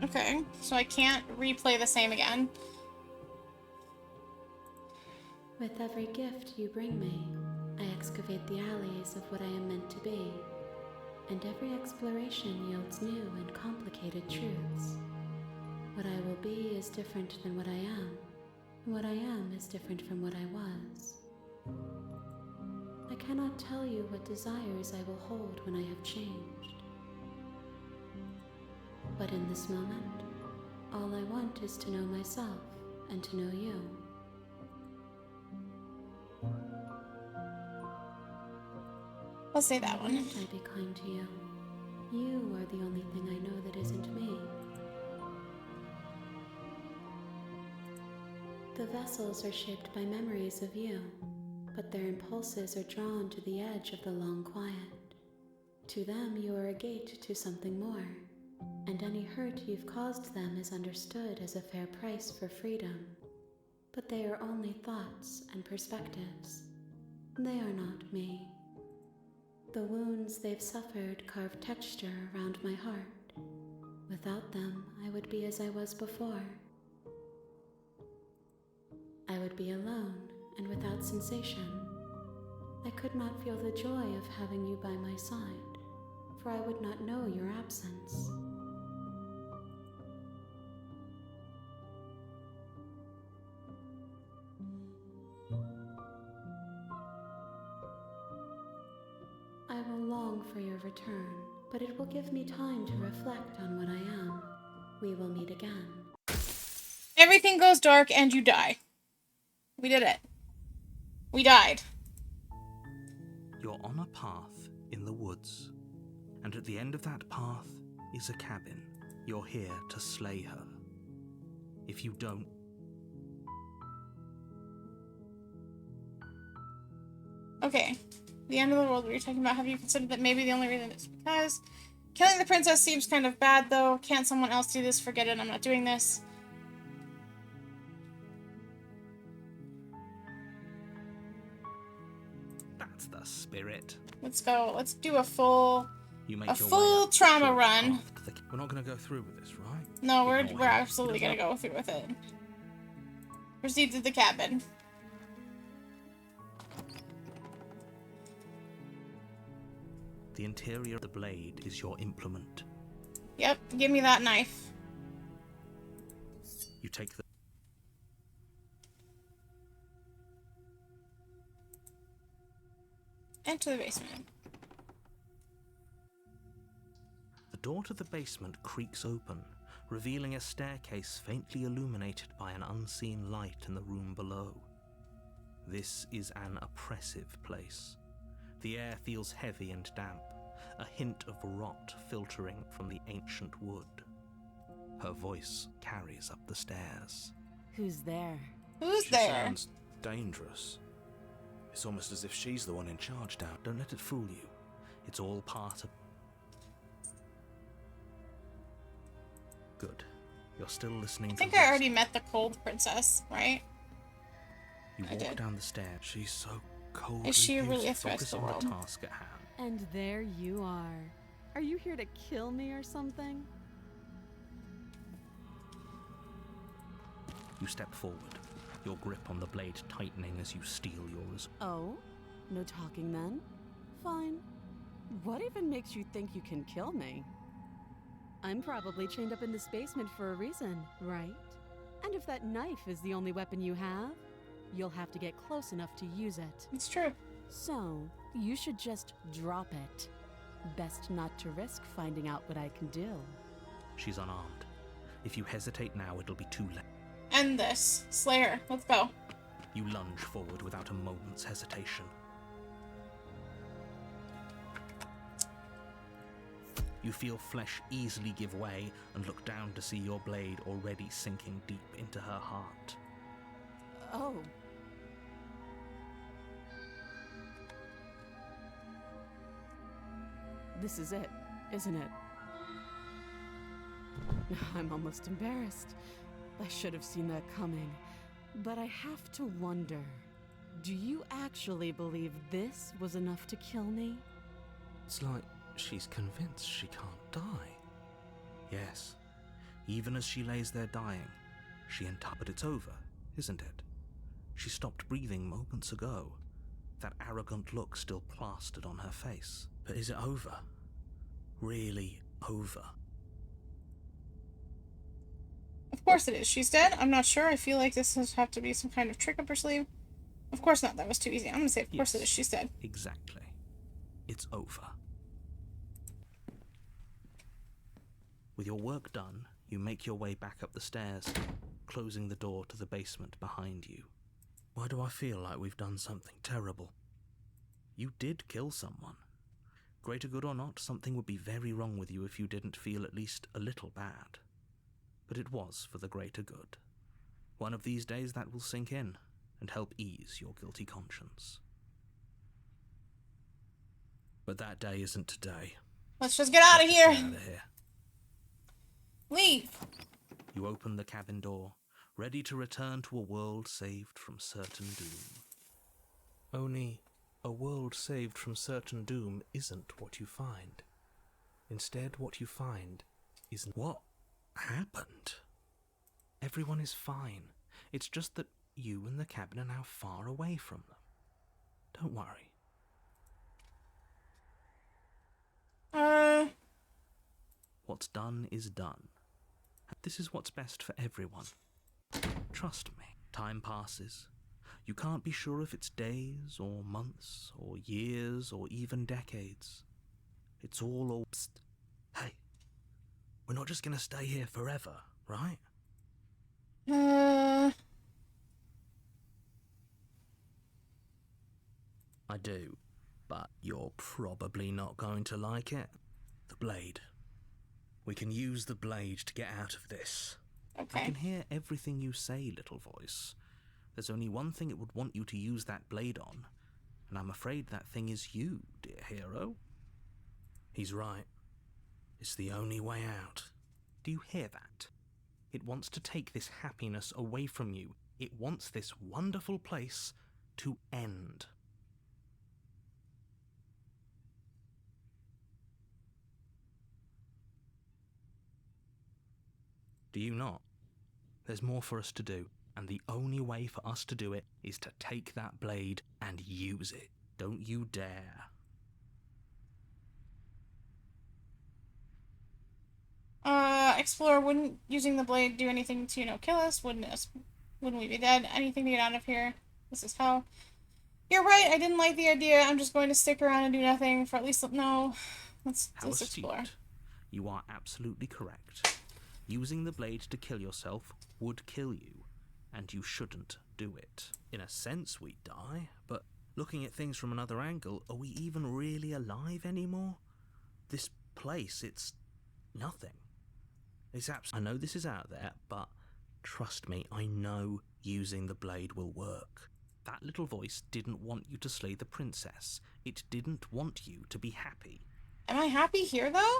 Okay, so I can't replay the same again. With every gift you bring me, I excavate the alleys of what I am meant to be, and every exploration yields new and complicated truths. What I will be is different than what I am, and what I am is different from what I was. I cannot tell you what desires I will hold when I have changed. But in this moment, all I want is to know myself and to know you. I'll say that Why one. wouldn't I be kind to you? You are the only thing I know that isn't me. The vessels are shaped by memories of you, but their impulses are drawn to the edge of the long quiet. To them, you are a gate to something more, and any hurt you've caused them is understood as a fair price for freedom. But they are only thoughts and perspectives. They are not me. The wounds they've suffered carve texture around my heart. Without them, I would be as I was before. I would be alone and without sensation. I could not feel the joy of having you by my side, for I would not know your absence. I will long for your return, but it will give me time to reflect on what I am. We will meet again. Everything goes dark and you die. We did it. We died. You're on a path in the woods, and at the end of that path is a cabin. You're here to slay her. If you don't, Okay. The end of the world we were talking about. Have you considered that maybe the only reason is because killing the princess seems kind of bad, though? Can't someone else do this? Forget it. I'm not doing this. that's the spirit. Let's go. Let's do a full You make A your full way up the trauma short run. path to the We're not going to go through with this, right? No, Ignore we're him. absolutely gonna go through with it. Proceed to the cabin. The interior of the blade is your implement. Yep, give me that knife. You take the Enter the basement. The door to the basement creaks open, revealing a staircase faintly illuminated by an unseen light in the room below. This is an oppressive place. The air feels heavy and damp, a hint of rot filtering from the ancient wood. Her voice carries up the stairs. Who's there? Who's She there? sounds dangerous. It's almost as if she's the one in charge down. Don't let it fool you. It's all part of... Good. You're still listening I to think the I voice. already met the cold princess, right? You I walk did. down the stairs. She's so cold. Is she and really a beautiful. threat to Focus the on world? the task at hand. And there you are. Are you here to kill me or something? You step forward, your grip on the blade tightening as you steal yours. Oh? No talking then? Fine. What even makes you think you can kill me? I'm probably chained up in this basement for a reason, right? And if that knife is the only weapon you have, you'll have to get close enough to use it. It's true. So, you should just drop it. Best not to risk finding out what I can do. She's unarmed. If you hesitate now, it'll be too late. End this. Slay her. Let's go. You lunge forward without a moment's hesitation. You feel flesh easily give way and look down to see your blade already sinking deep into her heart. Oh. This is it, isn't it? I'm almost embarrassed. I should have seen that coming. But I have to wonder, do you actually believe this was enough to kill me? It's like she's convinced she can't die. Yes, even as she lays there dying, but it's over, isn't it? She stopped breathing moments ago, that arrogant look still plastered on her face. But is it over? Really over? Of course it is. She's dead? I'm not sure. I feel like this has have to be some kind of trick up her sleeve. Of course not. That was too easy. I'm gonna say of course it is. She's dead. Exactly. It's over. With your work done, you make your way back up the stairs, closing the door to the basement behind you. Why do I feel like we've done something terrible? You did kill someone. Greater good or not, something would be very wrong with you if you didn't feel at least a little bad. But it was for the greater good. One of these days that will sink in and help ease your guilty conscience. But that day isn't today. Let's just get out of here. Get out of here. Leave. You open the cabin door, ready to return to a world saved from certain doom. Only a world saved from certain doom isn't what you find. Instead, what you find is what happened. Everyone is fine. It's just that you and the cabin are now far away from them. Don't worry. What's done is done. This is what's best for everyone. Trust me. Time passes. You can't be sure if it's days or months or years or even decades. It's all Psst. Hey, we're not just gonna stay here forever, right? I do, but you're probably not going to like it. The blade. We can use the blade to get out of this. Okay. I can hear everything you say, little voice. There's only one thing it would want you to use that blade on, and I'm afraid that thing is you, dear hero. He's right. It's the only way out. Do you hear that? It wants to take this happiness away from you. It wants this wonderful place to end. Do you not? There's more for us to do, and the only way for us to do it is to take that blade and use it. Don't you dare. Explorer, wouldn't using the blade do anything to, kill us? Wouldn't we be dead? Anything to get out of here? This is hell. You're right, I didn't like the idea. I'm just going to stick around and do nothing for at least, no. Let's explore. You are absolutely correct. Using the blade to kill yourself would kill you, and you shouldn't do it. In a sense, we die, but looking at things from another angle, are we even really alive anymore? This place, it's nothing. I know this is out there, but trust me, I know using the blade will work. That little voice didn't want you to slay the princess. It didn't want you to be happy. Am I happy here, though?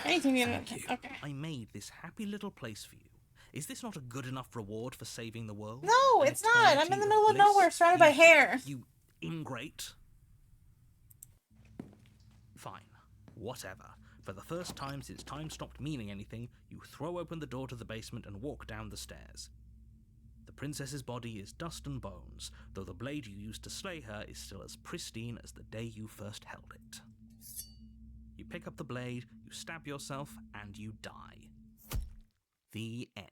Anything to Thank you. Okay. I made this happy little place for you. Is this not a good enough reward for saving the world? No, An it's not. I'm in the eternity middle of bliss? nowhere, surrounded by hair. You ingrate. Fine. Whatever. For the first time since time stopped meaning anything, you throw open the door to the basement and walk down the stairs. The princess's body is dust and bones, though the blade you used to slay her is still as pristine as the day you first held it. You pick up the blade, you stab yourself, and you die. The end.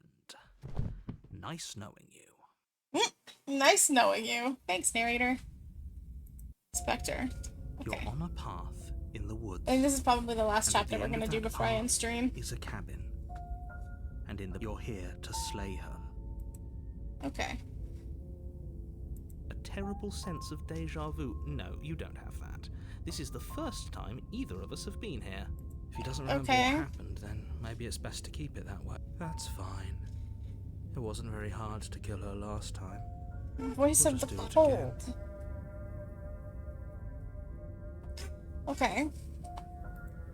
Nice knowing you. Nice knowing you. Thanks, narrator. Spectre. Okay. You're on a path in the woods. I think this is probably the last And at chapter the we're end gonna of do that before I arc end stream. is a cabin. And you're here to slay her. Okay. A terrible sense of deja vu. No, you don't have that. This is the first time either of us have been here. If he doesn't remember Okay. what happened, then maybe it's best to keep it that way. That's fine. It wasn't very hard to kill her last time. Voice We'll of the just do it cold. Okay.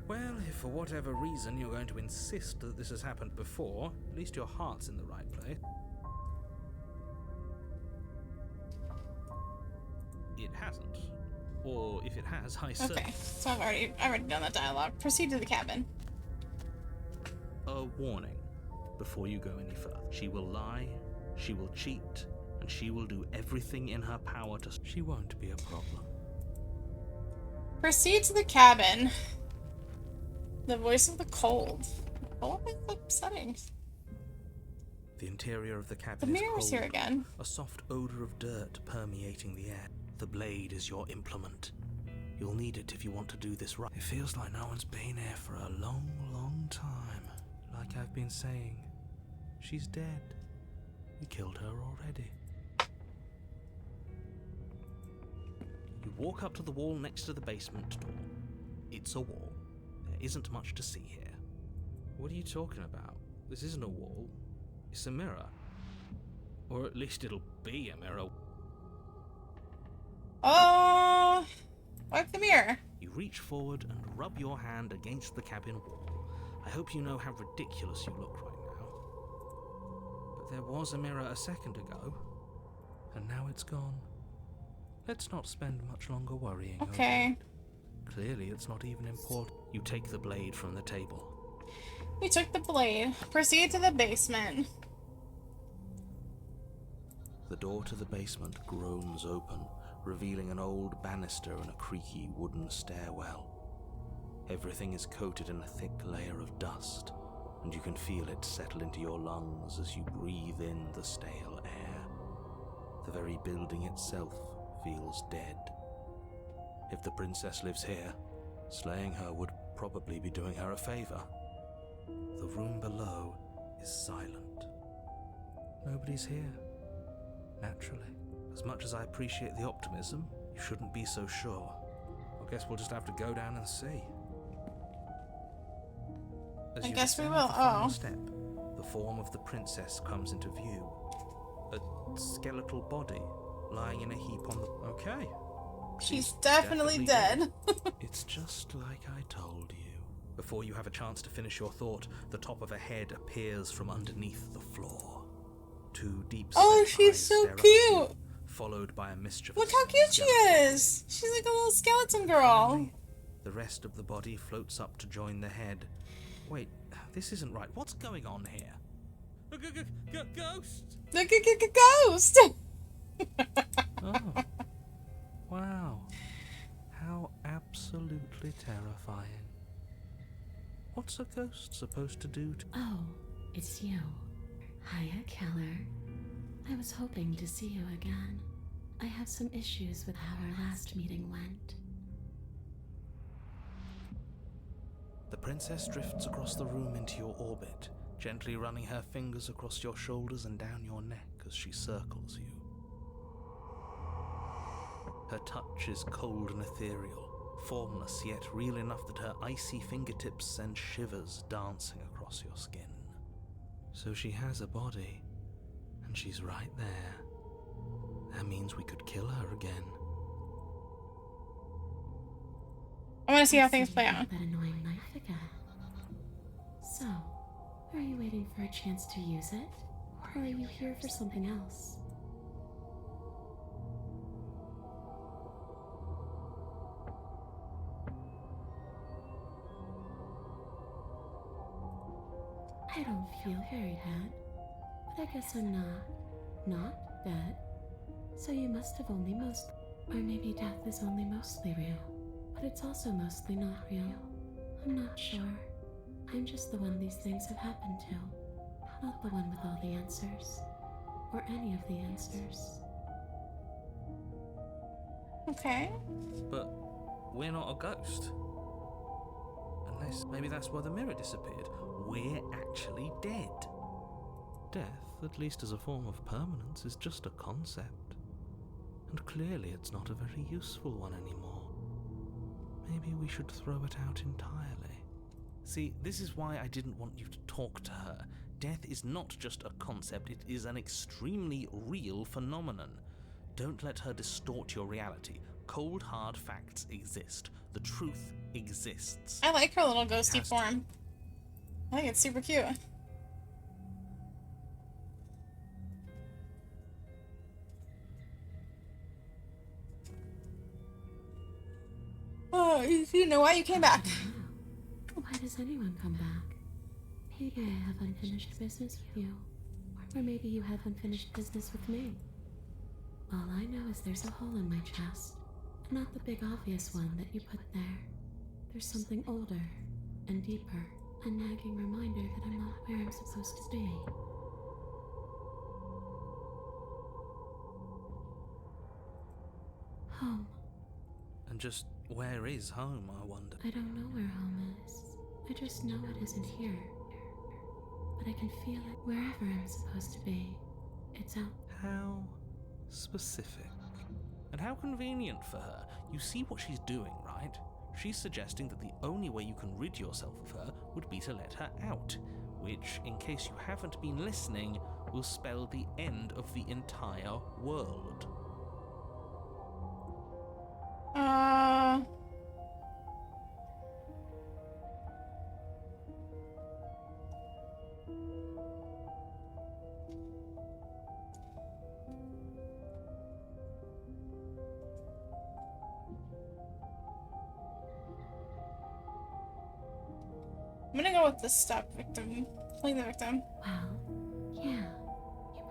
Well, if for whatever reason you're going to insist that this has happened before, at least your heart's in the right place. It hasn't. Or if it has, I certainly... Okay. So I've already done that dialogue. Proceed to the cabin. A warning before you go any further. She will lie, she will cheat, and she will do everything in her power to... She won't be a problem. Proceed to the cabin. The voice of the cold. Cold is upsetting. The interior of the The cabin is mirror's cold, here again. a soft odor of dirt permeating the air. The blade is your implement. You'll need it if you want to do this right. It feels like no one's been here for a long, long time. Like I've been saying, she's dead. We killed her already. You walk up to the wall next to the basement door. It's a wall. There isn't much to see here. What are you talking about? This isn't a wall. It's a mirror. Or at least it'll be a mirror. Wipe the mirror. You reach forward and rub your hand against the cabin wall. I hope you know how ridiculous you look right now. But there was a mirror a second ago, and now it's gone. Let's not spend much longer worrying over Okay. it. Clearly it's not even important. You take the blade from the table. We took the blade. Proceed to the basement. The door to the basement groans open, revealing an old banister and a creaky wooden stairwell. Everything is coated in a thick layer of dust, and you can feel it settle into your lungs as you breathe in the stale air. The very building itself feels dead. If the princess lives here, slaying her would probably be doing her a favor. The room below is silent. Nobody's here. Naturally. As much as I appreciate the optimism, you shouldn't be so sure. I guess we'll just have to go down and see. As I you guess we descend will. the final Oh. step, the form of the princess comes into view. A skeletal body lying in a heap on the... Okay. She's definitely dead. It's just like I told you. Before you have a chance to finish your thought, the top of a head appears from underneath the floor. Two deep Oh, set she's eyes so stare up at you, cute. followed by a mischievous Look how cute she skeleton. is. She's like a little skeleton girl. Finally, the rest of the body floats up to join the head. Wait, this isn't right. What's going on here? A ghost! Look at ghost. Oh. Wow. How absolutely terrifying. What's a ghost supposed to do to... Oh, it's you. Hiya, Keller. I was hoping to see you again. I have some issues with how our last meeting went. The princess drifts across the room into your orbit, gently running her fingers across your shoulders and down your neck as she circles you. Her touch is cold and ethereal, formless yet real enough that her icy fingertips send shivers dancing across your skin. So she has a body, and she's right there. That means we could kill her again. I want to see how things play out. That annoying knife again. So, are you waiting for a chance to use it? Or are you here for something else? I don't feel very dead, but I guess I'm not dead. So you must have only or maybe death is only mostly real, but it's also mostly not real. I'm not sure. I'm just the one these things have happened to, not the one with all the answers, or any of the answers. Okay. But we're not a ghost. this. Maybe that's why the mirror disappeared. We're actually dead. Death, at least as a form of permanence, is just a concept. And clearly it's not a very useful one anymore. Maybe we should throw it out entirely. See, this is why I didn't want you to talk to her. Death is not just a concept, it is an extremely real phenomenon. Don't let her distort your reality. Cold, hard facts exist. The truth exists. I like her little ghosty Has to. form. I think it's super cute. Oh, you know why you came back. Why does anyone come back? Maybe I have unfinished business with you. Or maybe you have unfinished business with me. All I know is there's a hole in my chest. Not the big obvious one that you put there. There's something older and deeper. A nagging reminder that I'm not where I'm supposed to be. Home. And just where is home, I wonder? I don't know where home is. I just know it isn't here. But I can feel it wherever I'm supposed to be. It's out. How specific. And how convenient for her. You see what she's doing, right? She's suggesting that the only way you can rid yourself of her would be to let her out, which, in case you haven't been listening, will spell the end of the entire world. I'm gonna go with the step victim. Playing the victim. Well, yeah.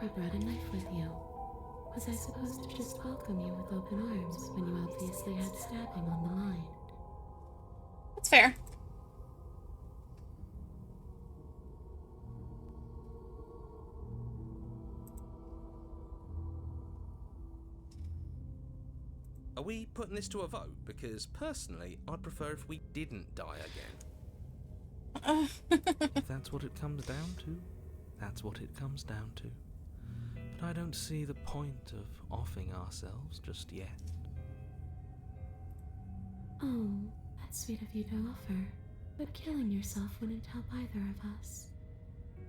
You brought a knife with you. Was I supposed to just welcome you with open arms when you obviously had stabbing on the line? That's fair. Are we putting this to a vote? Because personally, I'd prefer if we didn't die again. If that's what it comes down to, that's what it comes down to. But I don't see the point of offing ourselves just yet. Oh, that's sweet of you to offer. But killing yourself wouldn't help either of us.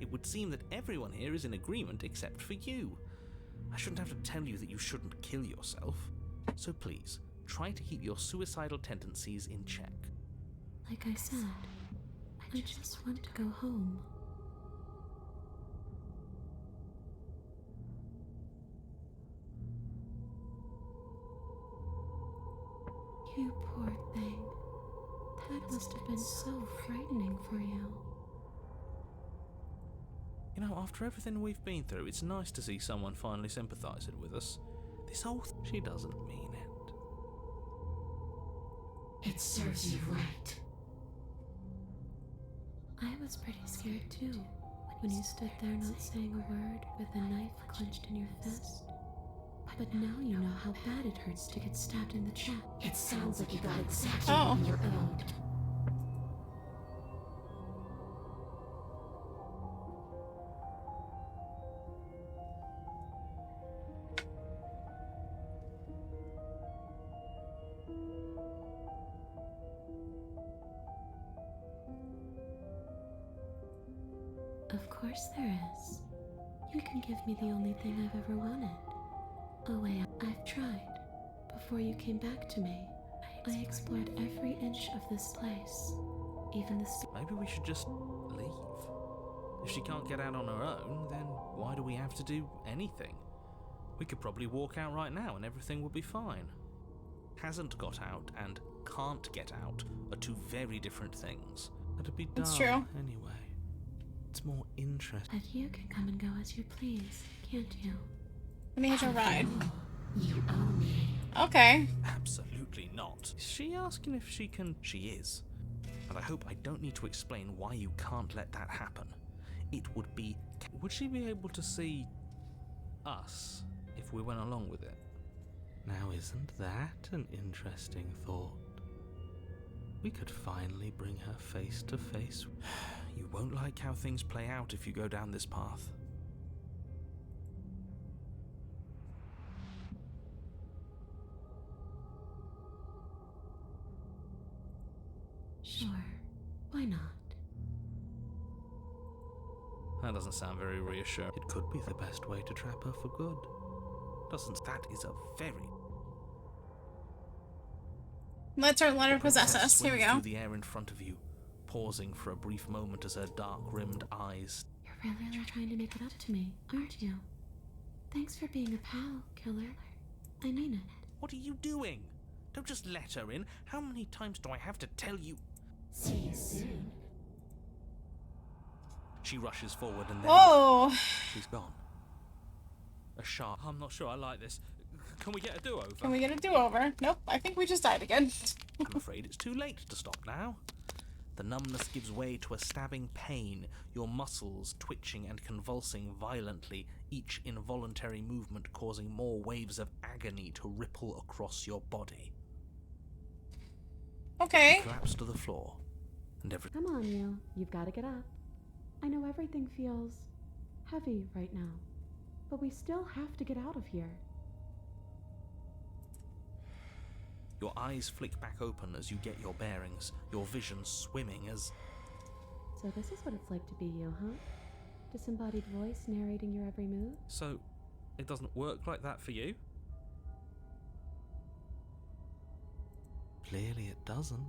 It would seem that everyone here is in agreement except for you. I shouldn't have to tell you that you shouldn't kill yourself. So please, try to keep your suicidal tendencies in check. Like I said, I just want to go home. You poor thing. That must have been so frightening for you. You know, after everything we've been through, it's nice to see someone finally sympathising with us. This whole She doesn't mean it. It serves you right. I was pretty scared too, when you stood there not saying a word with a knife clenched in your fist. But now you know how bad it hurts to get stabbed in the chest. It sounds like you got exactly Oh. on your own. Of course there is. You can give me the only thing I've ever wanted. Oh wait, I've tried. Before you came back to me, I explored every inch of this place. Even the maybe we should just leave. If she can't get out on her own, then why do we have to do anything? We could probably walk out right now and everything would be fine. Hasn't got out and can't get out are two very different things. That'd be dull It's true. anyway. It's more interesting. But you can come and go as you please, can't you? Let me hitch a ride. You owe me. Okay. Absolutely not. Is she asking if she can? She is. And I hope I don't need to explain why you can't let that happen. It would be... Would she be able to see us if we went along with it? Now isn't that an interesting thought? We could finally bring her face to face. You won't like how things play out if you go down this path. Sure, why not? That doesn't sound very reassuring. It could be the best way to trap her for good. That is a very... Let her The possess princess us. Here we swings go. through the air in front of you, pausing for a brief moment as her dark-rimmed eyes... You're really trying to make it up to me, aren't you? Thanks for being a pal, killer. I mean it. What are you doing? Don't just let her in. How many times do I have to tell you? See you soon. She rushes forward and then... Whoa! She's gone. A sharp... I'm not sure I like this. Can we get a do-over? Can we get a do-over? Nope, I think we just died again. I'm afraid it's too late to stop now. The numbness gives way to a stabbing pain, your muscles twitching and convulsing violently, each involuntary movement causing more waves of agony to ripple across your body. Okay. You collapse to the floor, and Come on, you. You've got to get up. I know everything feels heavy right now, but we still have to get out of here. Your eyes flick back open as you get your bearings, your vision swimming as... So this is what it's like to be you, huh? Disembodied voice narrating your every move? So, it doesn't work like that for you? Clearly it doesn't.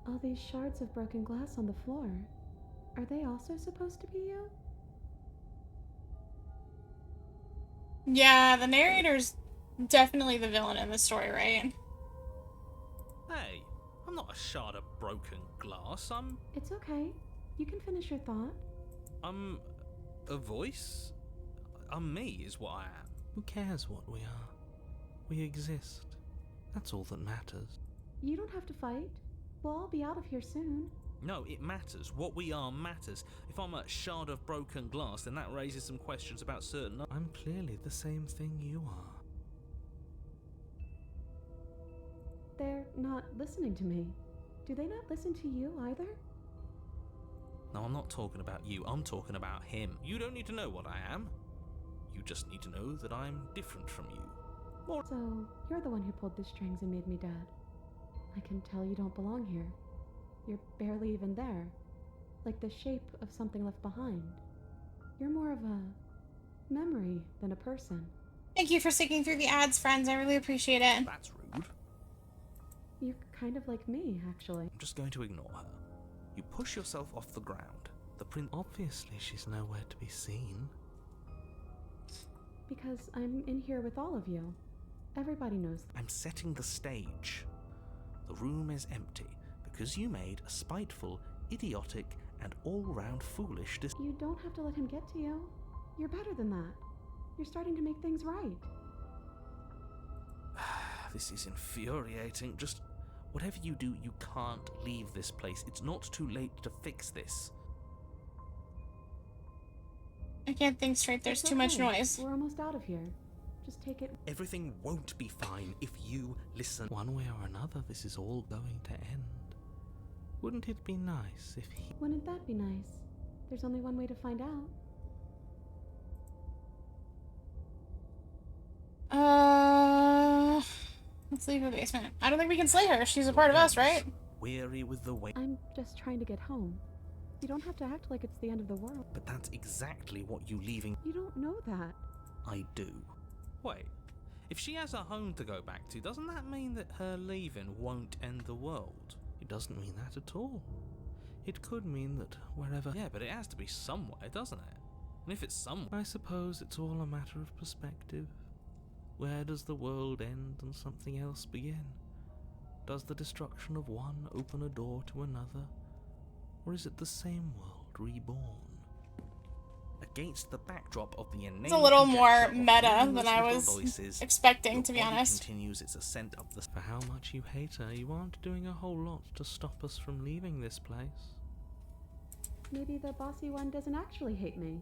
All these shards of broken glass on the floor, are they also supposed to be you? Yeah, the narrator's definitely the villain in this story, right? Hey, I'm not a shard of broken glass. It's okay. You can finish your thought. I'm a voice? I'm me is what I am. Who cares what we are? We exist. That's all that matters. You don't have to fight. We'll all be out of here soon. No, it matters. What we are matters. If I'm a shard of broken glass, then that raises some questions about certain... I'm clearly the same thing you are. They're not listening to me. Do they not listen to you either? No, I'm not talking about you. I'm talking about him. You don't need to know what I am. You just need to know that I'm different from you. So, you're the one who pulled the strings and made me dead. I can tell you don't belong here. You're barely even there. Like the shape of something left behind. You're more of a memory than a person. Thank you for sticking through the ads, friends. I really appreciate it. That's rude. You're kind of like me, actually. I'm just going to ignore her. You push yourself off the ground. The prince... Obviously she's nowhere to be seen. Because I'm in here with all of you. Everybody knows that. I'm setting the stage. The room is empty because you made a spiteful, idiotic, and all-round foolish decision. You don't have to let him get to you. You're better than that. You're starting to make things right. This is infuriating. Just whatever you do, you can't leave this place. It's not too late to fix this. I can't think straight. There's It's too much okay. noise. We're almost out of here. Just take it. Everything won't be fine if you listen. One way or another, this is all going to end. Wouldn't it be nice if he... Wouldn't that be nice? There's only one way to find out. Let's leave the basement. I don't think we can slay her. She's a part of us, right? Weary with the wait. I'm just trying to get home. You don't have to act like it's the end of the world. But that's exactly what you leaving. You don't know that. I do. Wait. If she has a home to go back to, doesn't that mean that her leaving won't end the world? It doesn't mean that at all. It could mean that wherever... Yeah, but it has to be somewhere, doesn't it? And if it's somewhere... I suppose it's all a matter of perspective. Where does the world end and something else begin? Does the destruction of one open a door to another? Or is it the same world reborn? Against the backdrop of the inane It's a little more conjecture of meta numerous than I little was voices, expecting, your to be body honest. continues its ascent up the... For how much you hate her, you aren't doing a whole lot to stop us from leaving this place. Maybe the bossy one doesn't actually hate me.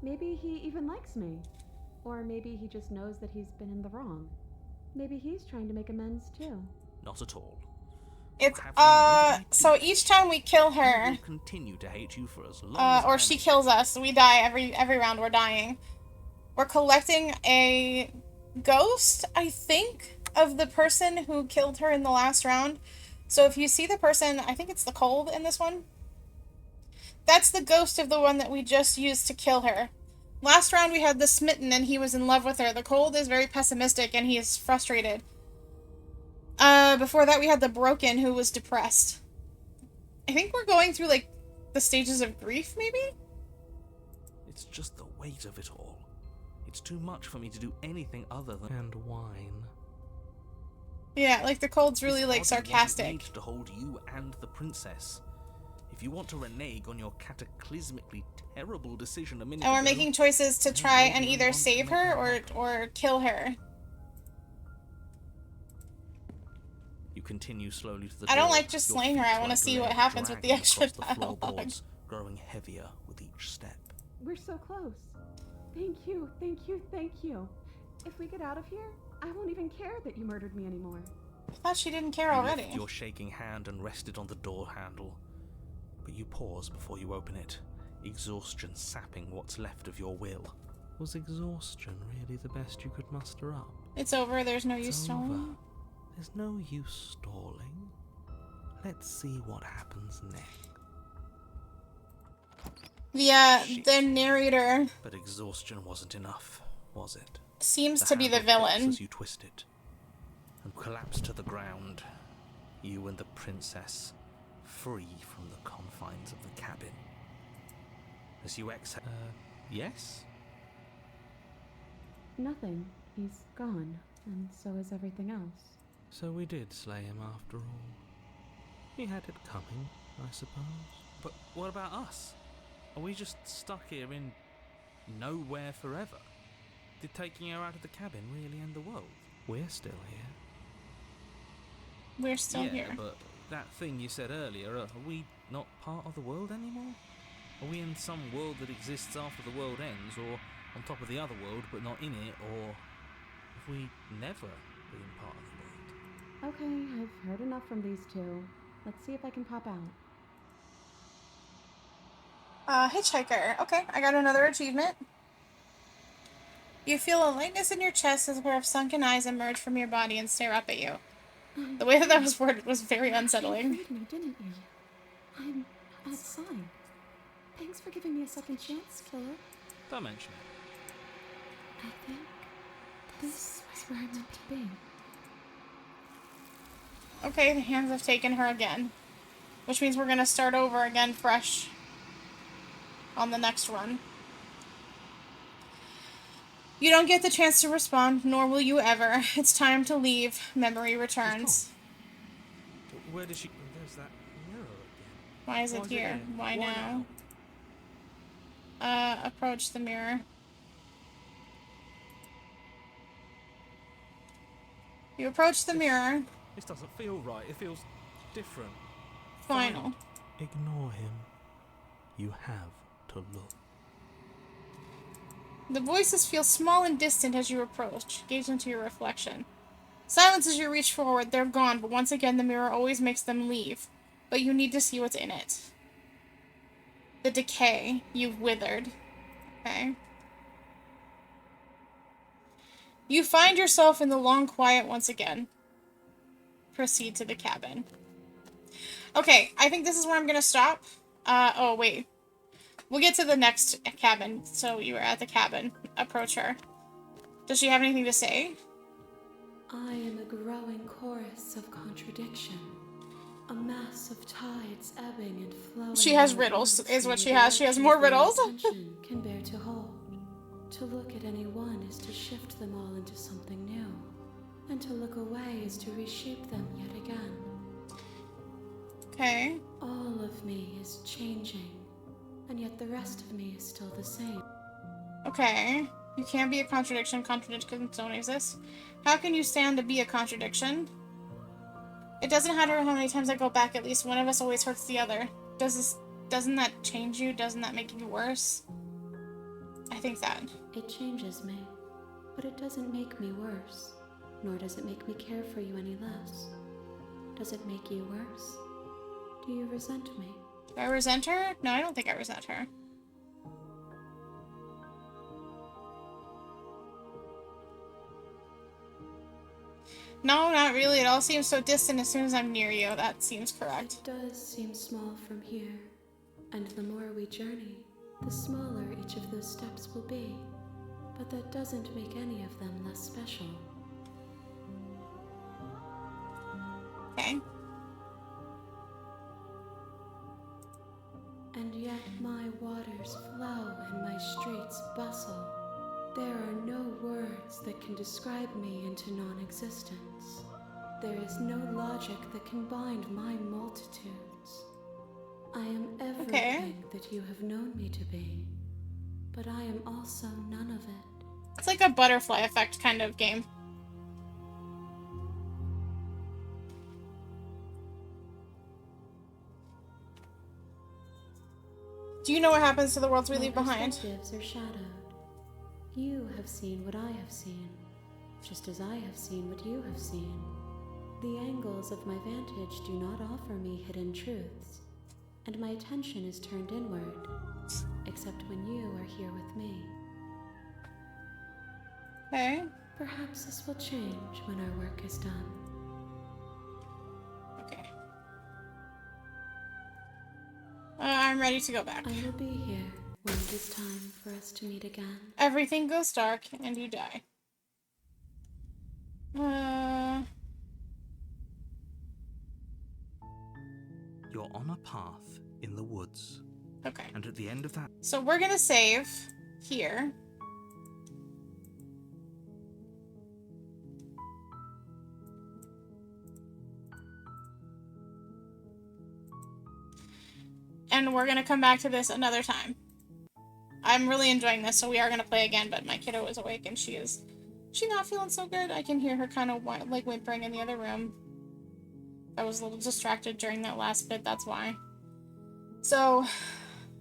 Maybe he even likes me. Or maybe he just knows that he's been in the wrong. Maybe he's trying to make amends too. Not at all. It's, Have you made any so peace? each time we kill I her, will continue to hate you for as long as I or am she here. kills us, we die every round we're dying. We're collecting a ghost, I think, of the person who killed her in the last round. So if you see the person, I think it's the cold in this one. That's the ghost of the one that we just used to kill her. Last round we had the smitten and he was in love with her. The cold is very pessimistic and he is frustrated. Before that we had the broken who was depressed. I think we're going through, like, the stages of grief, maybe? It's just the weight of it all. It's too much for me to do anything other than... And wine. Yeah, like, the cold's really, This like, body wasn't sarcastic. made to hold you and the princess. If you want to renege on your cataclysmically terrible decision a minute And we're ago, making choices to then try you're the and only either one to save make her that or happen. kill her. You continue slowly to the I don't door, like just your slaying her. feet I want to like see what lead happens with the dragging extra across the dialogue. floorboards, growing heavier with each step. We're so close. Thank you, thank you, thank you. If we get out of here, I won't even care that you murdered me anymore. I thought she didn't care You already. lift your shaking hand and rest it on the door handle, but you pause before you open it, exhaustion sapping what's left of your will. Was exhaustion really the best you could muster up? It's over. There's no use It's stalling. over. There's no use stalling. Let's see what happens next. The narrator But exhaustion wasn't enough, was it? seems to be the handle clicks villain. as you twist it and collapse to the ground. You and the princess, free from the confines of the cabin. As you exhale, yes? Nothing. He's gone, and so is everything else. So we did slay him after all. He had it coming, I suppose. But what about us? Are we just stuck here in nowhere forever? Did taking her out of the cabin really end the world? We're still here. We're still yeah, here. But that thing you said earlier, are we not part of the world anymore? Are we in some world that exists after the world ends, or on top of the other world but not in it, or have we never been part of the world? Okay, I've heard enough from these two. Let's see if I can pop out. Hitchhiker. Okay, I got another achievement. You feel a lightness in your chest as a pair of sunken eyes emerge from your body and stare up at you. The way that was worded was very unsettling. You freed me, didn't you? I'm outside. Thanks for giving me a second chance, killer. Don't mention it. I think this is where I'm meant to be. Okay, the hands have taken her again. Which means we're gonna start over again fresh on the next run. You don't get the chance to respond, nor will you ever. It's time to leave. Memory returns. Where does she... There's that mirror again. Why is it Why's here? here? Why Why now? Approach the mirror. You approach the mirror. This doesn't feel right. It feels different. Final. Ignore him. You have to look. The voices feel small and distant as you approach. Gaze into your reflection. Silence as you reach forward. They're gone, but once again the mirror always makes them leave. But you need to see what's in it. The decay. You've withered. Okay. You find yourself in the long quiet once again. Proceed to the cabin. Okay, I think this is where I'm gonna stop. Oh, wait. We'll get to the next cabin. So you are at the cabin. Approach her. Does she have anything to say? I am a growing chorus of contradiction. A mass of tides ebbing and flowing. She has at riddles, once is what in she has. She has more directions riddles. my attention can bear to hold. To look at any one is to shift them all into something new. And to look away is to reshape them yet again. Okay. All of me is changing, and yet the rest of me is still the same. Okay. You can't be a contradiction. Contradictions don't exist. How can you stand to be a contradiction? It doesn't matter how many times I go back, at least one of us always hurts the other. Doesn't that change you? Doesn't that make you worse? I think that. It changes me, but it doesn't make me worse, nor does it make me care for you any less. Does it make you worse? Do you resent me? Do I resent her? No, I don't think I resent her. No, not really. It all seems so distant as soon as I'm near you. That seems correct. It does seem small from here, and the more we journey, the smaller each of those steps will be. But that doesn't make any of them less special. Okay. And yet my waters flow and my streets bustle. There are no words that can describe me into non-existence. There is no logic that can bind my multitudes. I am everything that you have known me to be, but I am also none of it. It's like a butterfly effect kind of game. Do you know what happens to the worlds we leave behind? Perspectives are shadowed. You have seen what I have seen, just as I have seen what you have seen. The angles of my vantage do not offer me hidden truths, and my attention is turned inward, except when you are here with me. Okay. Perhaps this will change when our work is done. Okay. I'm ready to go back. I will be here when it is time for us to meet again. Everything goes dark and you die. You're on a path in the woods, Okay. and at the end of that, So we're gonna save here. And we're gonna come back to this another time. I'm really enjoying this, so we are gonna play again, but my kiddo is awake and she's not feeling so good. I can hear her kind of like whimpering in the other room. I was a little distracted during that last bit, that's why. So,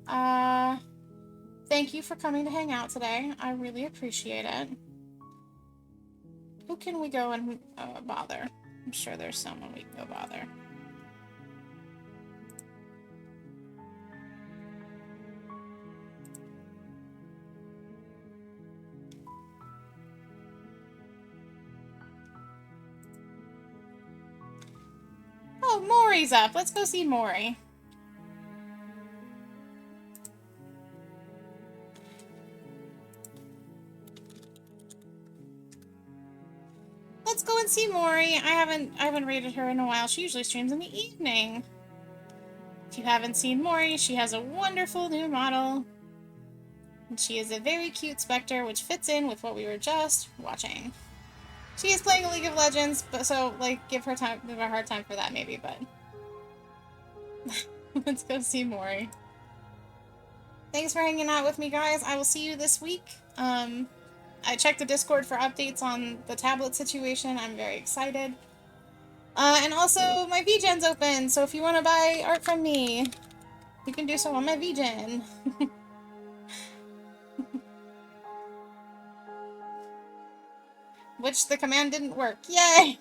thank you for coming to hang out today. I really appreciate it. Who can we go and bother? I'm sure there's someone we can go bother. Oh, Maury's up. Let's go see Maury. Let's go and see Maury. I haven't rated her in a while. She usually streams in the evening. If you haven't seen Maury, she has a wonderful new model. And she is a very cute specter, which fits in with what we were just watching. She is playing League of Legends, but so, like, give her a hard time for that, maybe, but... Let's go see Maury. Thanks for hanging out with me, guys. I will see you this week. I checked the Discord for updates on the tablet situation. I'm very excited. And also, my VGen's open, so if you want to buy art from me, you can do so on my VGen. Which the command didn't work. Yay!